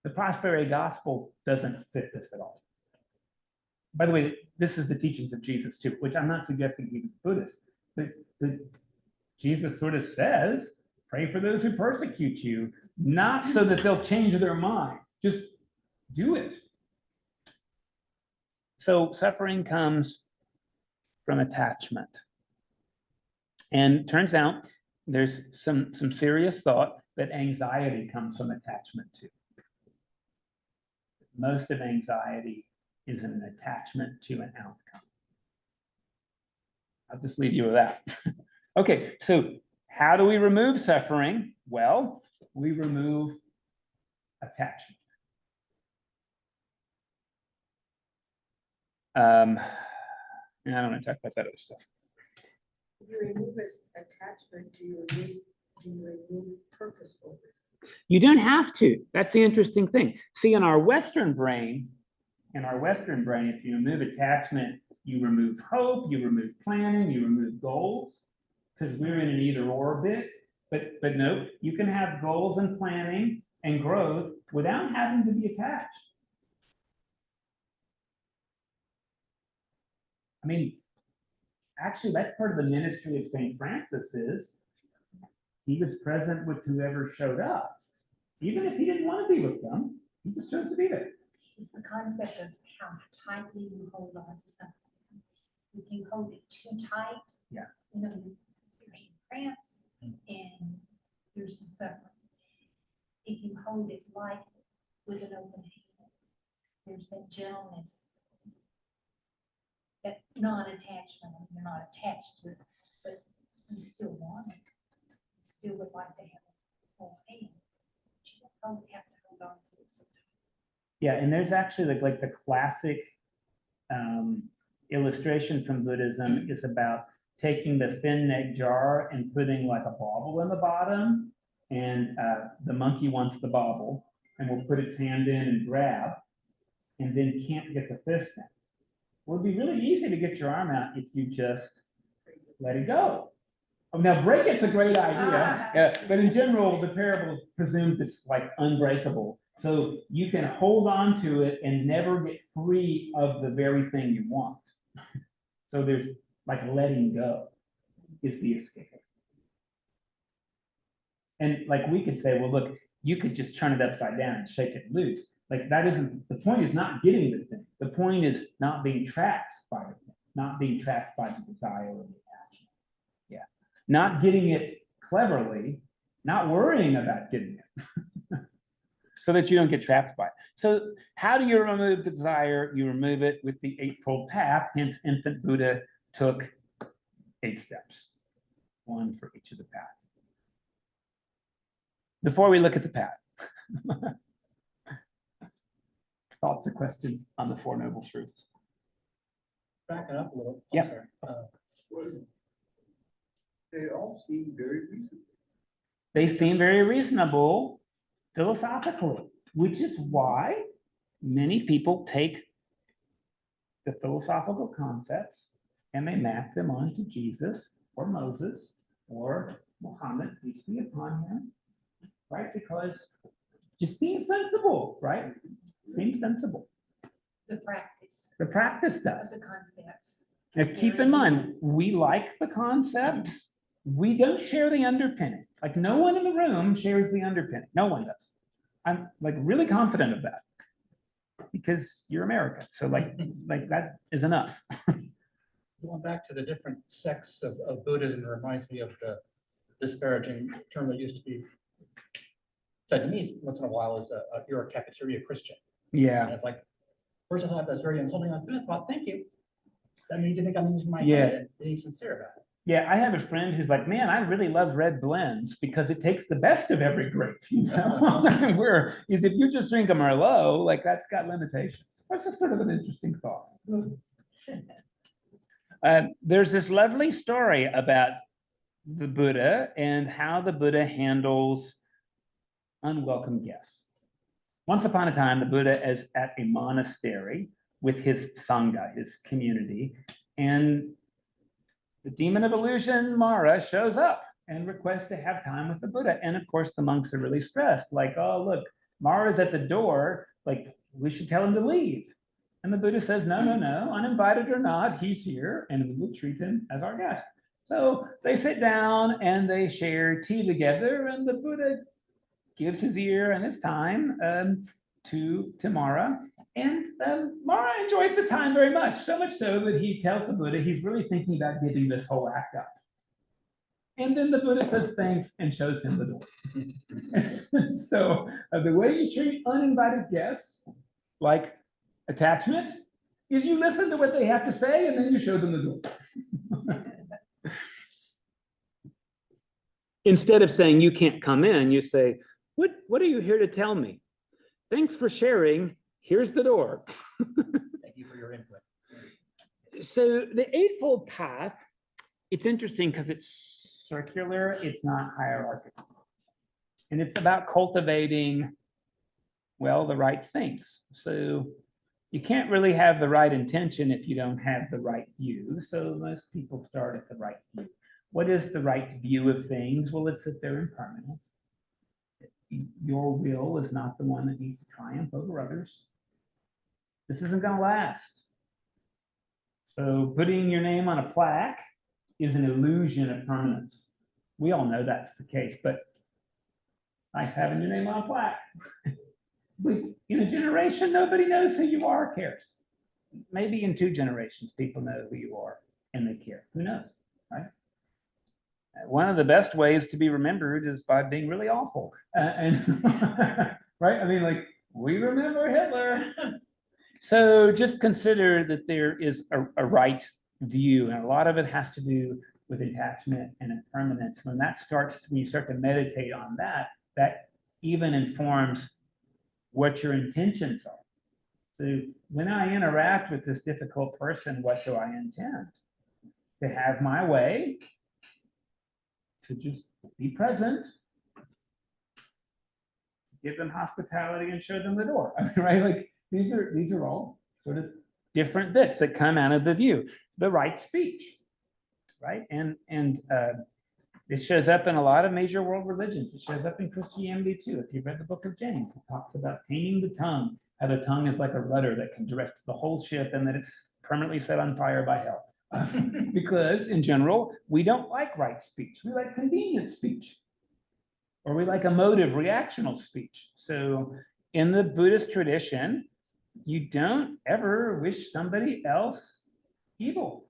The prosperity gospel doesn't fit this at all. By the way, this is the teachings of Jesus too, which I'm not suggesting he was Buddhist, but Jesus sort of says, pray for those who persecute you, not so that they'll change their mind, just do it. So suffering comes from attachment. And turns out there's some serious thought that anxiety comes from attachment too. Most of anxiety is an attachment to an outcome. I'll just leave you with that. Okay, so how do we remove suffering? Well, we remove attachment. And I don't want to talk about that other stuff. If you remove attachment, do you remove purposefulness? You don't have to. That's the interesting thing. See, in our Western brain, if you remove attachment, you remove hope, you remove planning, you remove goals, because we're in an either or bit. But no, you can have goals and planning and growth without having to be attached. I mean, actually, that's part of the ministry of St. Francis is he was present with whoever showed up. Even if he didn't want to be with them, he just chose to be there. It's the concept of how tightly you hold on to something. You can hold it too tight. Yeah. You know, your hand cramps and there's the suffering. If you hold it lightly with an open hand, there's that gentleness, that non-attachment. You're not attached to it, but you still want it. You still would like to have a full hand. But you don't have to hold on to it so tight. Yeah, and there's actually like the classic illustration from Buddhism is about taking the thin neck jar and putting like a bauble in the bottom, and the monkey wants the bauble and will put its hand in and grab, and then can't get the fist in. Well, it'd be really easy to get your arm out if you just let it go. Oh, now break it's a great idea, but in general, the parable presumes it's like unbreakable. So you can hold on to it and never get free of the very thing you want. So there's like letting go is the escape. And like we could say, well, look, you could just turn it upside down and shake it loose. Like that isn't, the point is not getting the thing. The point is not being trapped by the thing, not being trapped by the desire or the attachment. Yeah. Not getting it cleverly, not worrying about getting it. So that you don't get trapped by it. So how do you remove desire? You remove it with the Eightfold Path. Hence, infant Buddha took 8 steps, 1 for each of the paths. Before we look at the path, thoughts or questions on the Four Noble Truths? Back it up a little. Yeah. They all seem very reasonable. They seem very reasonable philosophically, which is why many people take the philosophical concepts and they map them onto Jesus or Moses or Muhammad, peace be upon him, right? Because it just seems sensible, right? Seems sensible. The practice The practice of does. the concepts. Now, keep in mind, we like the concepts. We don't share the underpinning. Like no one in the room shares the underpinning. No one does. I'm like really confident of that because you're American. So like that is enough. Going back to the different sects of Buddhism reminds me of the disparaging term that used to be said to me once in a while is you're a cafeteria Christian. Yeah. And it's like, first I thought that's very insulting. I thought, thank you. That means you think I'm using my Yeah. head and being sincere about it. Yeah, I have a friend who's like, man, I really love red blends because it takes the best of every grape. You know, where if you just drink a Merlot, like that's got limitations. That's just sort of an interesting thought. There's this lovely story about the Buddha and how the Buddha handles unwelcome guests. Once upon a time, the Buddha is at a monastery with his Sangha, his community, and the demon of illusion, Mara, shows up and requests to have time with the Buddha. And of course, the monks are really stressed, like, oh, look, Mara's at the door, like, we should tell him to leave. And the Buddha says, no, no, no, uninvited or not, he's here, and we will treat him as our guest. So they sit down and they share tea together, and the Buddha gives his ear and his time to Mara. And Mara enjoys the time very much, so much so that he tells the Buddha he's really thinking about giving this whole act up. And then the Buddha says thanks and shows him the door. So the way you treat uninvited guests, like attachment, is you listen to what they have to say and then you show them the door. Instead of saying you can't come in, you say, what are you here to tell me? Thanks for sharing. Here's the door. Thank you for your input. So the Eightfold Path, it's interesting because it's circular, it's not hierarchical. And it's about cultivating, well, the right things. So you can't really have the right intention if you don't have the right view. So most people start at the right view. What is the right view of things? Well, it's that they're impermanent. Your will is not the one that needs to triumph over others. This isn't going to last. So putting your name on a plaque is an illusion of permanence. We all know that's the case, but nice having your name on a plaque. In a generation, nobody knows who you are or cares. Maybe in 2 generations, people know who you are and they care. Who knows, right? One of the best ways to be remembered is by being really awful. Right? I mean, like, we remember Hitler. So just consider that there is a right view, and a lot of it has to do with attachment and impermanence. When you start to meditate on that, that even informs what your intentions are. So when I interact with this difficult person, what do I intend? To have my way, to just be present, give them hospitality and show them the door. I mean, right? Like these are all sort of different bits that come out of the view. The right speech, right? And it shows up in a lot of major world religions. It shows up in Christianity too. If you've read the book of James, it talks about taming the tongue, how the tongue is like a rudder that can direct the whole ship and that it's permanently set on fire by hell. Because in general, we don't like right speech. We like convenient speech. Or we like emotive, reactional speech. So in the Buddhist tradition, you don't ever wish somebody else evil.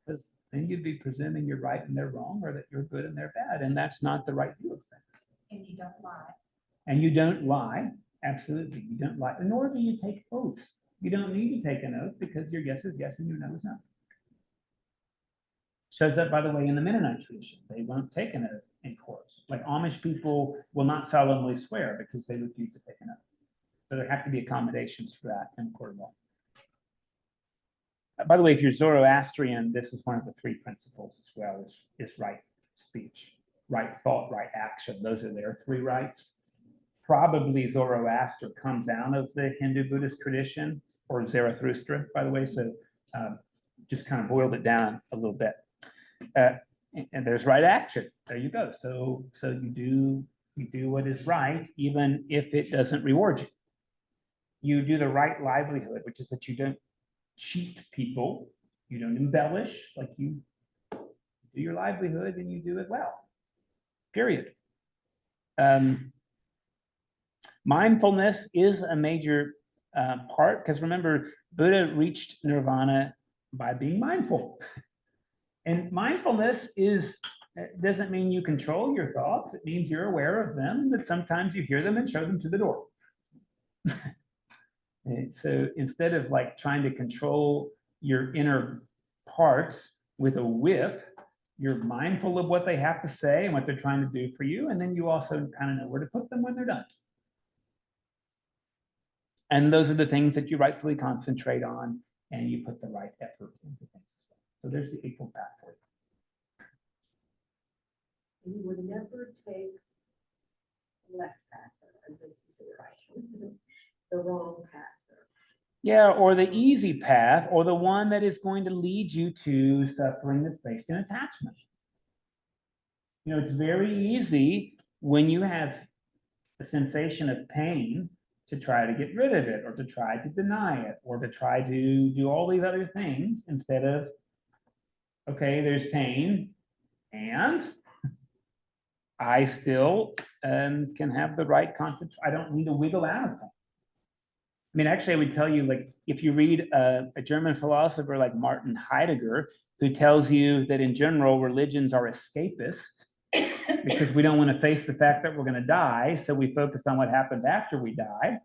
Because then you'd be presuming you're right and they're wrong, or that you're good and they're bad. And that's not the right view of things. And you don't lie. And you don't lie. Absolutely. You don't lie. Nor do you take oaths. You don't need to take an oath because your yes is yes and your no is no. Shows up, by the way, in the Mennonite tradition. They won't take an oath in court. Like Amish people will not solemnly swear because they refuse to take an oath. So there have to be accommodations for that in the court of law. By the way, if you're Zoroastrian, this is one of the 3 principles as well, is right speech, right thought, right action. Those are their 3 rights. Probably Zoroaster comes out of the Hindu Buddhist tradition, or Zarathustra, by the way, so just kind of boiled it down a little bit. And there's right action. There you go. So you do what is right, even if it doesn't reward you. You do the right livelihood, which is that you don't cheat people, you don't embellish, like you do your livelihood and you do it well. Period. Mindfulness is a major part, because remember, Buddha reached nirvana by being mindful. And mindfulness doesn't mean you control your thoughts. It means you're aware of them, that sometimes you hear them and show them to the door. And so instead of like trying to control your inner parts with a whip, you're mindful of what they have to say and what they're trying to do for you. And then you also kind of know where to put them when they're done. And those are the things that you rightfully concentrate on, and you put the right effort into things. So there's the Eightfold Path for you. And you would never take the left path, or the wrong path. Yeah, or the easy path, or the one that is going to lead you to suffering that's based in attachment. You know, it's very easy when you have a sensation of pain to try to get rid of it, or to try to deny it, or to try to do all these other things instead of, okay, there's pain, and I still can have the right concept. I don't need to wiggle out of pain. I mean, actually, I would tell you, like, if you read a German philosopher like Martin Heidegger, who tells you that in general, religions are escapist, because we don't want to face the fact that we're going to die, so we focus on what happens after we die.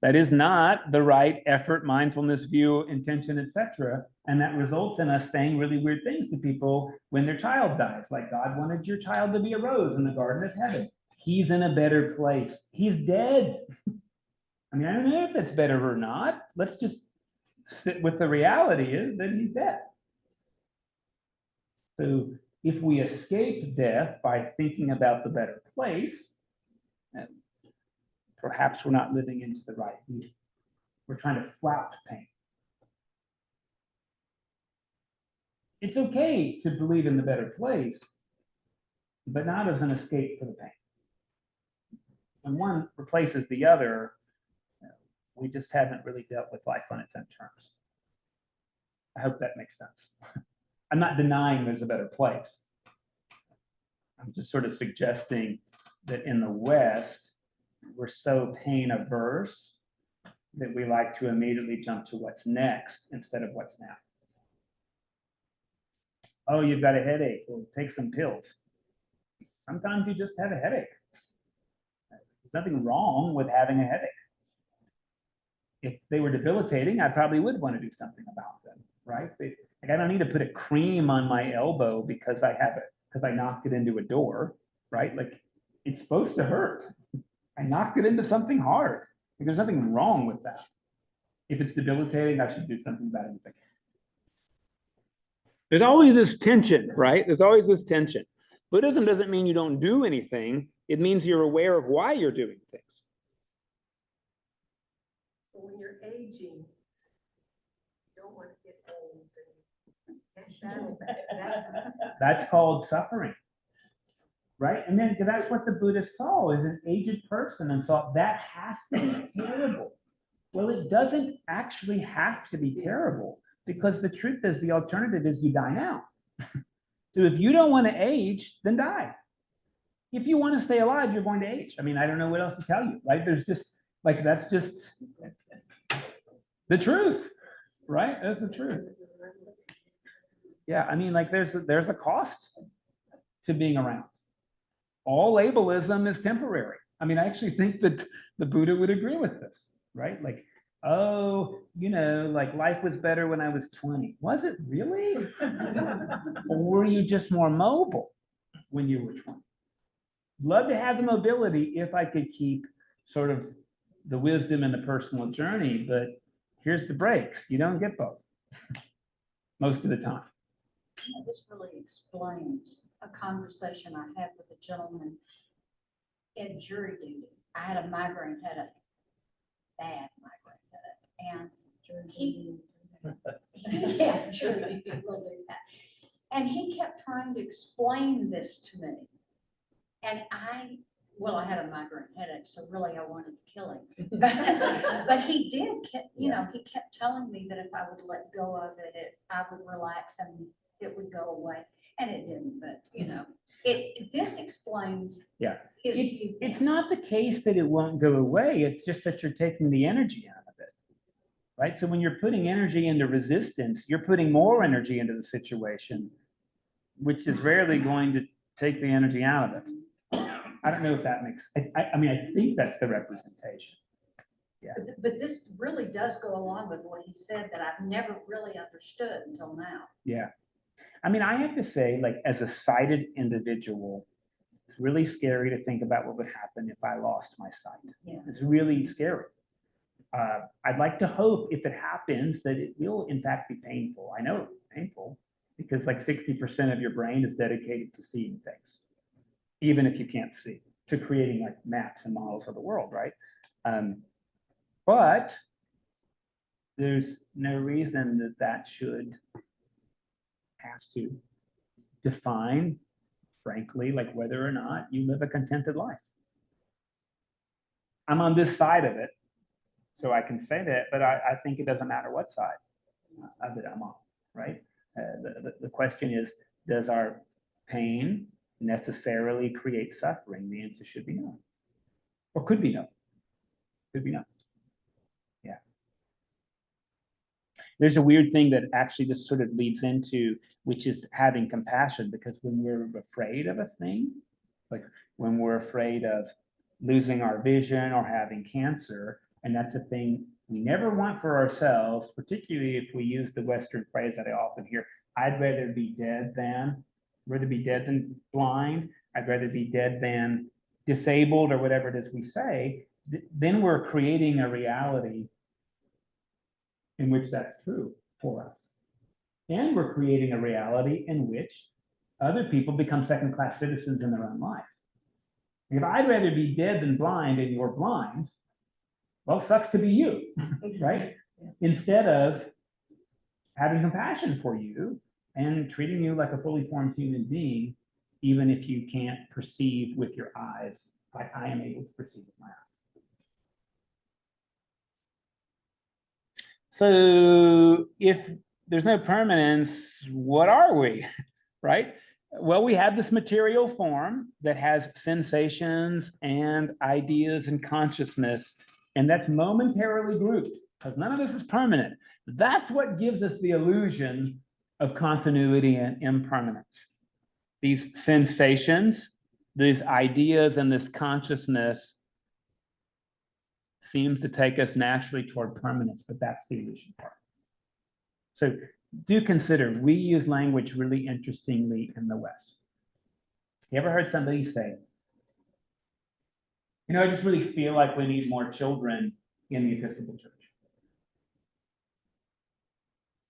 That is not the right effort, mindfulness, view, intention, etc. And that results in us saying really weird things to people when their child dies. Like, God wanted your child to be a rose in the Garden of Heaven. He's in a better place. He's dead. I mean, I don't know if that's better or not. Let's just sit with the reality is that he's dead. So if we escape death by thinking about the better place, perhaps we're not living into the right view. We're trying to flout pain. It's okay to believe in the better place, but not as an escape for the pain. When one replaces the other, we just haven't really dealt with life on its own terms. I hope that makes sense. I'm not denying there's a better place. I'm just sort of suggesting that in the West, we're so pain averse that we like to immediately jump to what's next instead of what's now. Oh, you've got a headache. Well, take some pills. Sometimes you just have a headache. There's nothing wrong with having a headache. If they were debilitating, I probably would want to do something about them, right? Like, I don't need to put a cream on my elbow because I have it, because I knocked it into a door, right? Like, it's supposed to hurt. I knocked it into something hard. Like, there's nothing wrong with that. If it's debilitating, I should do something about it. There's always this tension, right? There's always this tension. Buddhism doesn't mean you don't do anything. It means you're aware of why you're doing things. So when you're aging, you don't want to get old. That's called suffering, right? And then that's what the Buddhists saw, is an aged person, and thought that has to be terrible. Well, it doesn't actually have to be terrible, because the truth is the alternative is you die now. So if you don't want to age, then die. If you want to stay alive, you're going to age. I mean, I don't know what else to tell you, right? There's just, like, that's just the truth, right? That's the truth. Yeah, I mean, like, there's a cost to being around. All ableism is temporary. I mean, I actually think that the Buddha would agree with this, right? Like, oh, you know, like, life was better when I was 20. Was it really? Or were you just more mobile when you were 20? Love to have the mobility if I could keep sort of the wisdom and the personal journey, but here's the breaks. You don't get both most of the time. This really explains a conversation I had with a gentleman at jury duty. I had a migraine headache, bad migraine headache, and yeah, jury duty will do that. And he kept trying to explain this to me, and I had a migraine headache, so really I wanted to kill him. But he did, you know, he kept telling me that if I would let go of it, I would relax and it would go away, and it didn't. But you know, this explains his view. It's not the case that it won't go away. It's just that you're taking the energy out of it, right? So when you're putting energy into resistance, you're putting more energy into the situation, which is rarely going to take the energy out of it. I don't know if that makes, I mean, I think that's the representation. Yeah. But this really does go along with what he said that I've never really understood until now. Yeah. I mean, I have to say, like, as a sighted individual, it's really scary to think about what would happen if I lost my sight. Yeah. It's really scary. I'd like to hope, if it happens, that it will in fact be painful. I know it's painful because like 60% of your brain is dedicated to seeing things, even if you can't see, to creating like maps and models of the world, right? But there's no reason that that should has to define, frankly, like whether or not you live a contented life. I'm on this side of it, so I can say that, but I think it doesn't matter what side of it I'm on, right? The question is, does our pain necessarily create suffering? The answer should be no, or could be no. Could be no. Yeah. There's a weird thing that actually this sort of leads into, which is having compassion, because when we're afraid of a thing, like when we're afraid of losing our vision or having cancer, And that's a thing we never want for ourselves, particularly if we use the Western phrase that I often hear, I'd rather be dead than blind. I'd rather be dead than disabled, or whatever it is we say. Then we're creating a reality in which that's true for us. And we're creating a reality in which other people become second-class citizens in their own life. If I'd rather be dead than blind and you're blind, well, sucks to be you, right? Instead of having compassion for you and treating you like a fully formed human being, even if you can't perceive with your eyes, like I am able to perceive with my eyes. So if there's no permanence, what are we, right? Well, we have this material form that has sensations and ideas and consciousness, and that's momentarily grouped, because none of this is permanent. That's what gives us the illusion of continuity and impermanence. These sensations, these ideas, and this consciousness seems to take us naturally toward permanence, but that's the illusion part. So do consider, we use language really interestingly in the West. You ever heard somebody say, you know, I just really feel like we need more children in the Episcopal Church?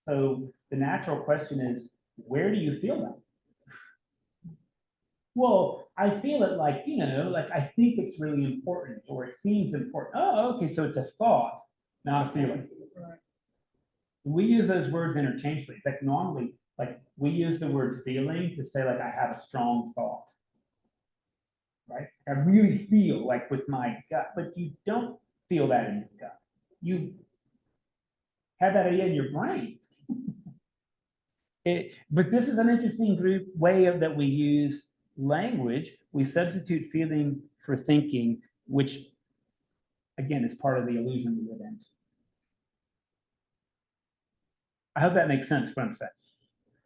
So the natural question is, where do you feel that? Well, I feel it like, you know, like I think it's really important, or it seems important. Oh, okay, so it's a thought, not a feeling. We use those words interchangeably. Like normally, like we use the word feeling to say like I have a strong thought, right? I really feel like with my gut, but you don't feel that in your gut. You have that idea in your brain. But this is an interesting way that we use language. We substitute feeling for thinking, which again is part of the illusion we live in. I hope that makes sense what I'm saying.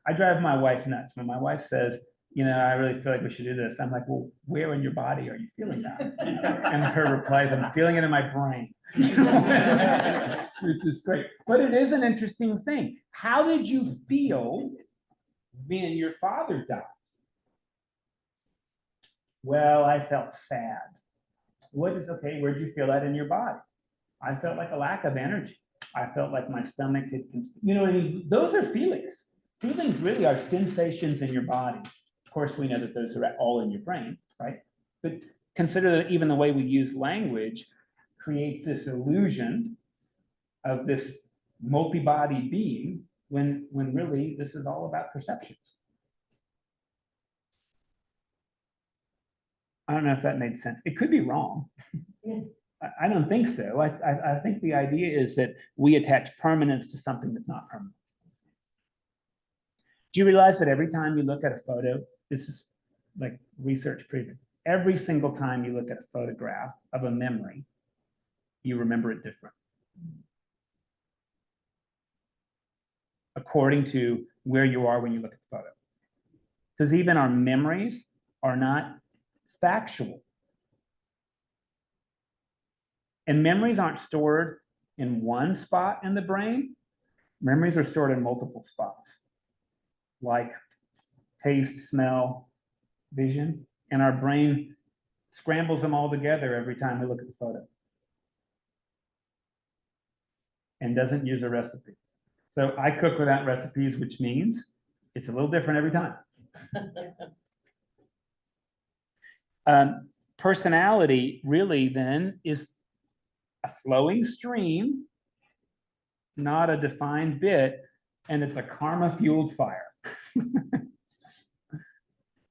I drive my wife nuts when my wife says, you know, I really feel like we should do this. I'm like, well, where in your body are you feeling that? And her reply is, I'm feeling it in my brain. Which is great. But it is an interesting thing. How did you feel when your father died? Well, I felt sad. Okay, where'd you feel that in your body? I felt like a lack of energy. I felt like my stomach had, you know what I mean? Those are feelings. Feelings really are sensations in your body. Of course, we know that those are all in your brain, right? But consider that even the way we use language creates this illusion of this multi-body being when really this is all about perceptions. I don't know if that made sense. It could be wrong. Yeah. I don't think so. I think the idea is that we attach permanence to something that's not permanent. Do you realize that every time you look at a photo, this is like research proven, every single time you look at a photograph of a memory, you remember it different, according to where you are when you look at the photo. Because even our memories are not factual. And memories aren't stored in one spot in the brain. Memories are stored in multiple spots, like taste, smell, vision. And our brain scrambles them all together every time we look at the photo and doesn't use a recipe. So I cook without recipes, which means it's a little different every time. Personality really then is a flowing stream, not a defined bit, and it's a karma-fueled fire.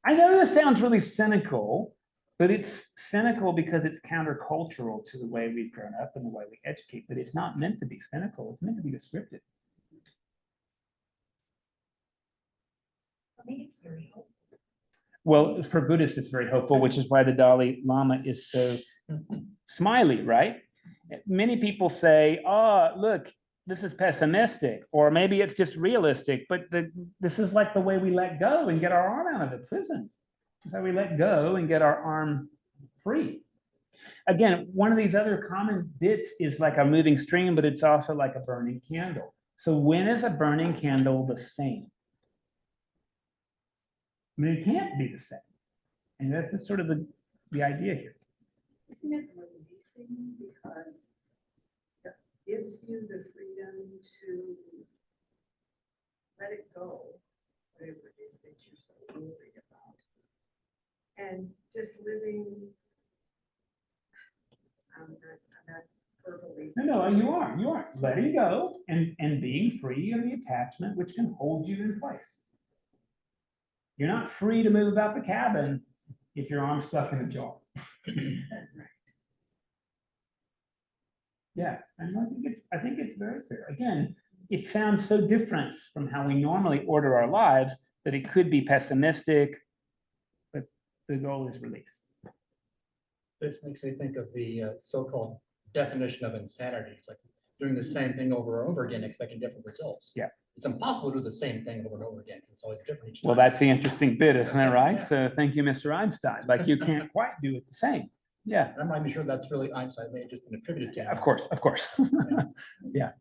I know this sounds really cynical, but it's cynical because it's countercultural to the way we've grown up and the way we educate, but it's not meant to be cynical, it's meant to be descriptive. For me, it's very helpful. Well, for Buddhists, it's very hopeful, which is why the Dalai Lama is so smiley, right? Many people say, oh, look, this is pessimistic, or maybe it's just realistic, but this is like the way we let go and get our arm out of the prison. This is how we let go and get our arm free. Again, one of these other common bits is like a moving stream, but it's also like a burning candle. So when is a burning candle the same? I mean, it can't be the same. And that's the sort of the idea here. Isn't it releasing because it gives you the freedom to let it go, whatever it is that you're so worried about. And just living, I'm not verbally. No, you are letting go and being free of the attachment, which can hold you in place. You're not free to move about the cabin if your arm's stuck in a jar. Yeah, and I think it's very fair. Again, it sounds so different from how we normally order our lives that it could be pessimistic, but the goal is release. This makes me think of the so-called definition of insanity. It's like doing the same thing over and over again, expecting different results. Yeah. It's impossible to do the same thing over and over again. It's always different each time. Well, that's the interesting bit, isn't it, right? Yeah. So thank you, Mr. Einstein. Like you can't quite do it the same. Yeah, I'm not even sure that's really Einstein, may have just been attributed to him. of course. Yeah.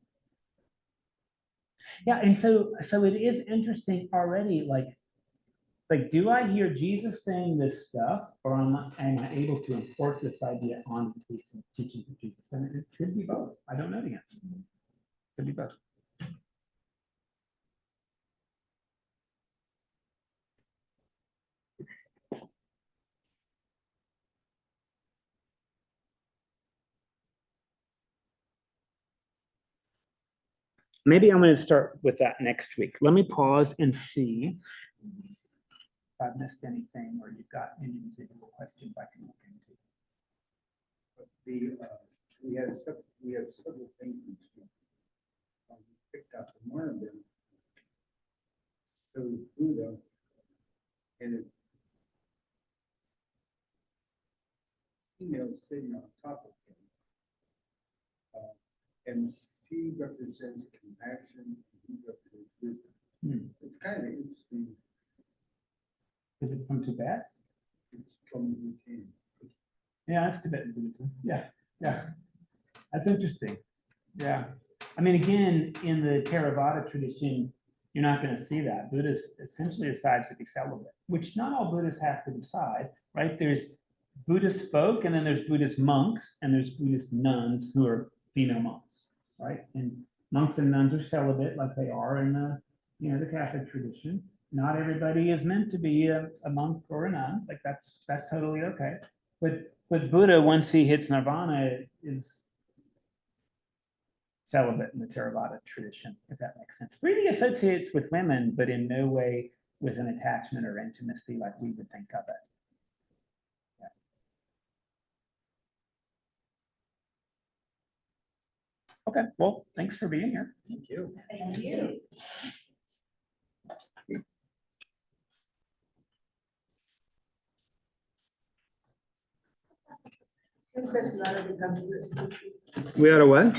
Yeah, and so it is interesting already, like, do I hear Jesus saying this stuff, or am I able to import this idea on the teachings of Jesus? And it could be both. I don't know the answer. Could be both. Maybe I'm going to start with that next week. Let me pause and see if I've missed anything or you've got any individual questions I can look into. We have several things we picked up, and one of them shows Buddha and a female sitting on top of him. And she represents compassion, and he represents wisdom. It's kind of interesting. Is it from Tibet? It's from Bhutan. Yeah, that's Tibetan Buddhism. Yeah. That's interesting. Yeah. I mean, again, in the Theravada tradition, you're not going to see that. Buddha essentially decides to be celibate, which not all Buddhists have to decide, right? There's Buddhist folk, and then there's Buddhist monks, and there's Buddhist nuns who are female monks, right? And monks and nuns are celibate like they are in the Catholic tradition. Not everybody is meant to be a monk or a nun. Like that's totally okay. But Buddha, once he hits nirvana, is celibate in the Theravada tradition, if that makes sense. Really associates with women, but in no way with an attachment or intimacy like we would think of it. Yeah. Okay, well, thanks for being here. Thank you. Thank you. Since that's not a become. We ought to what?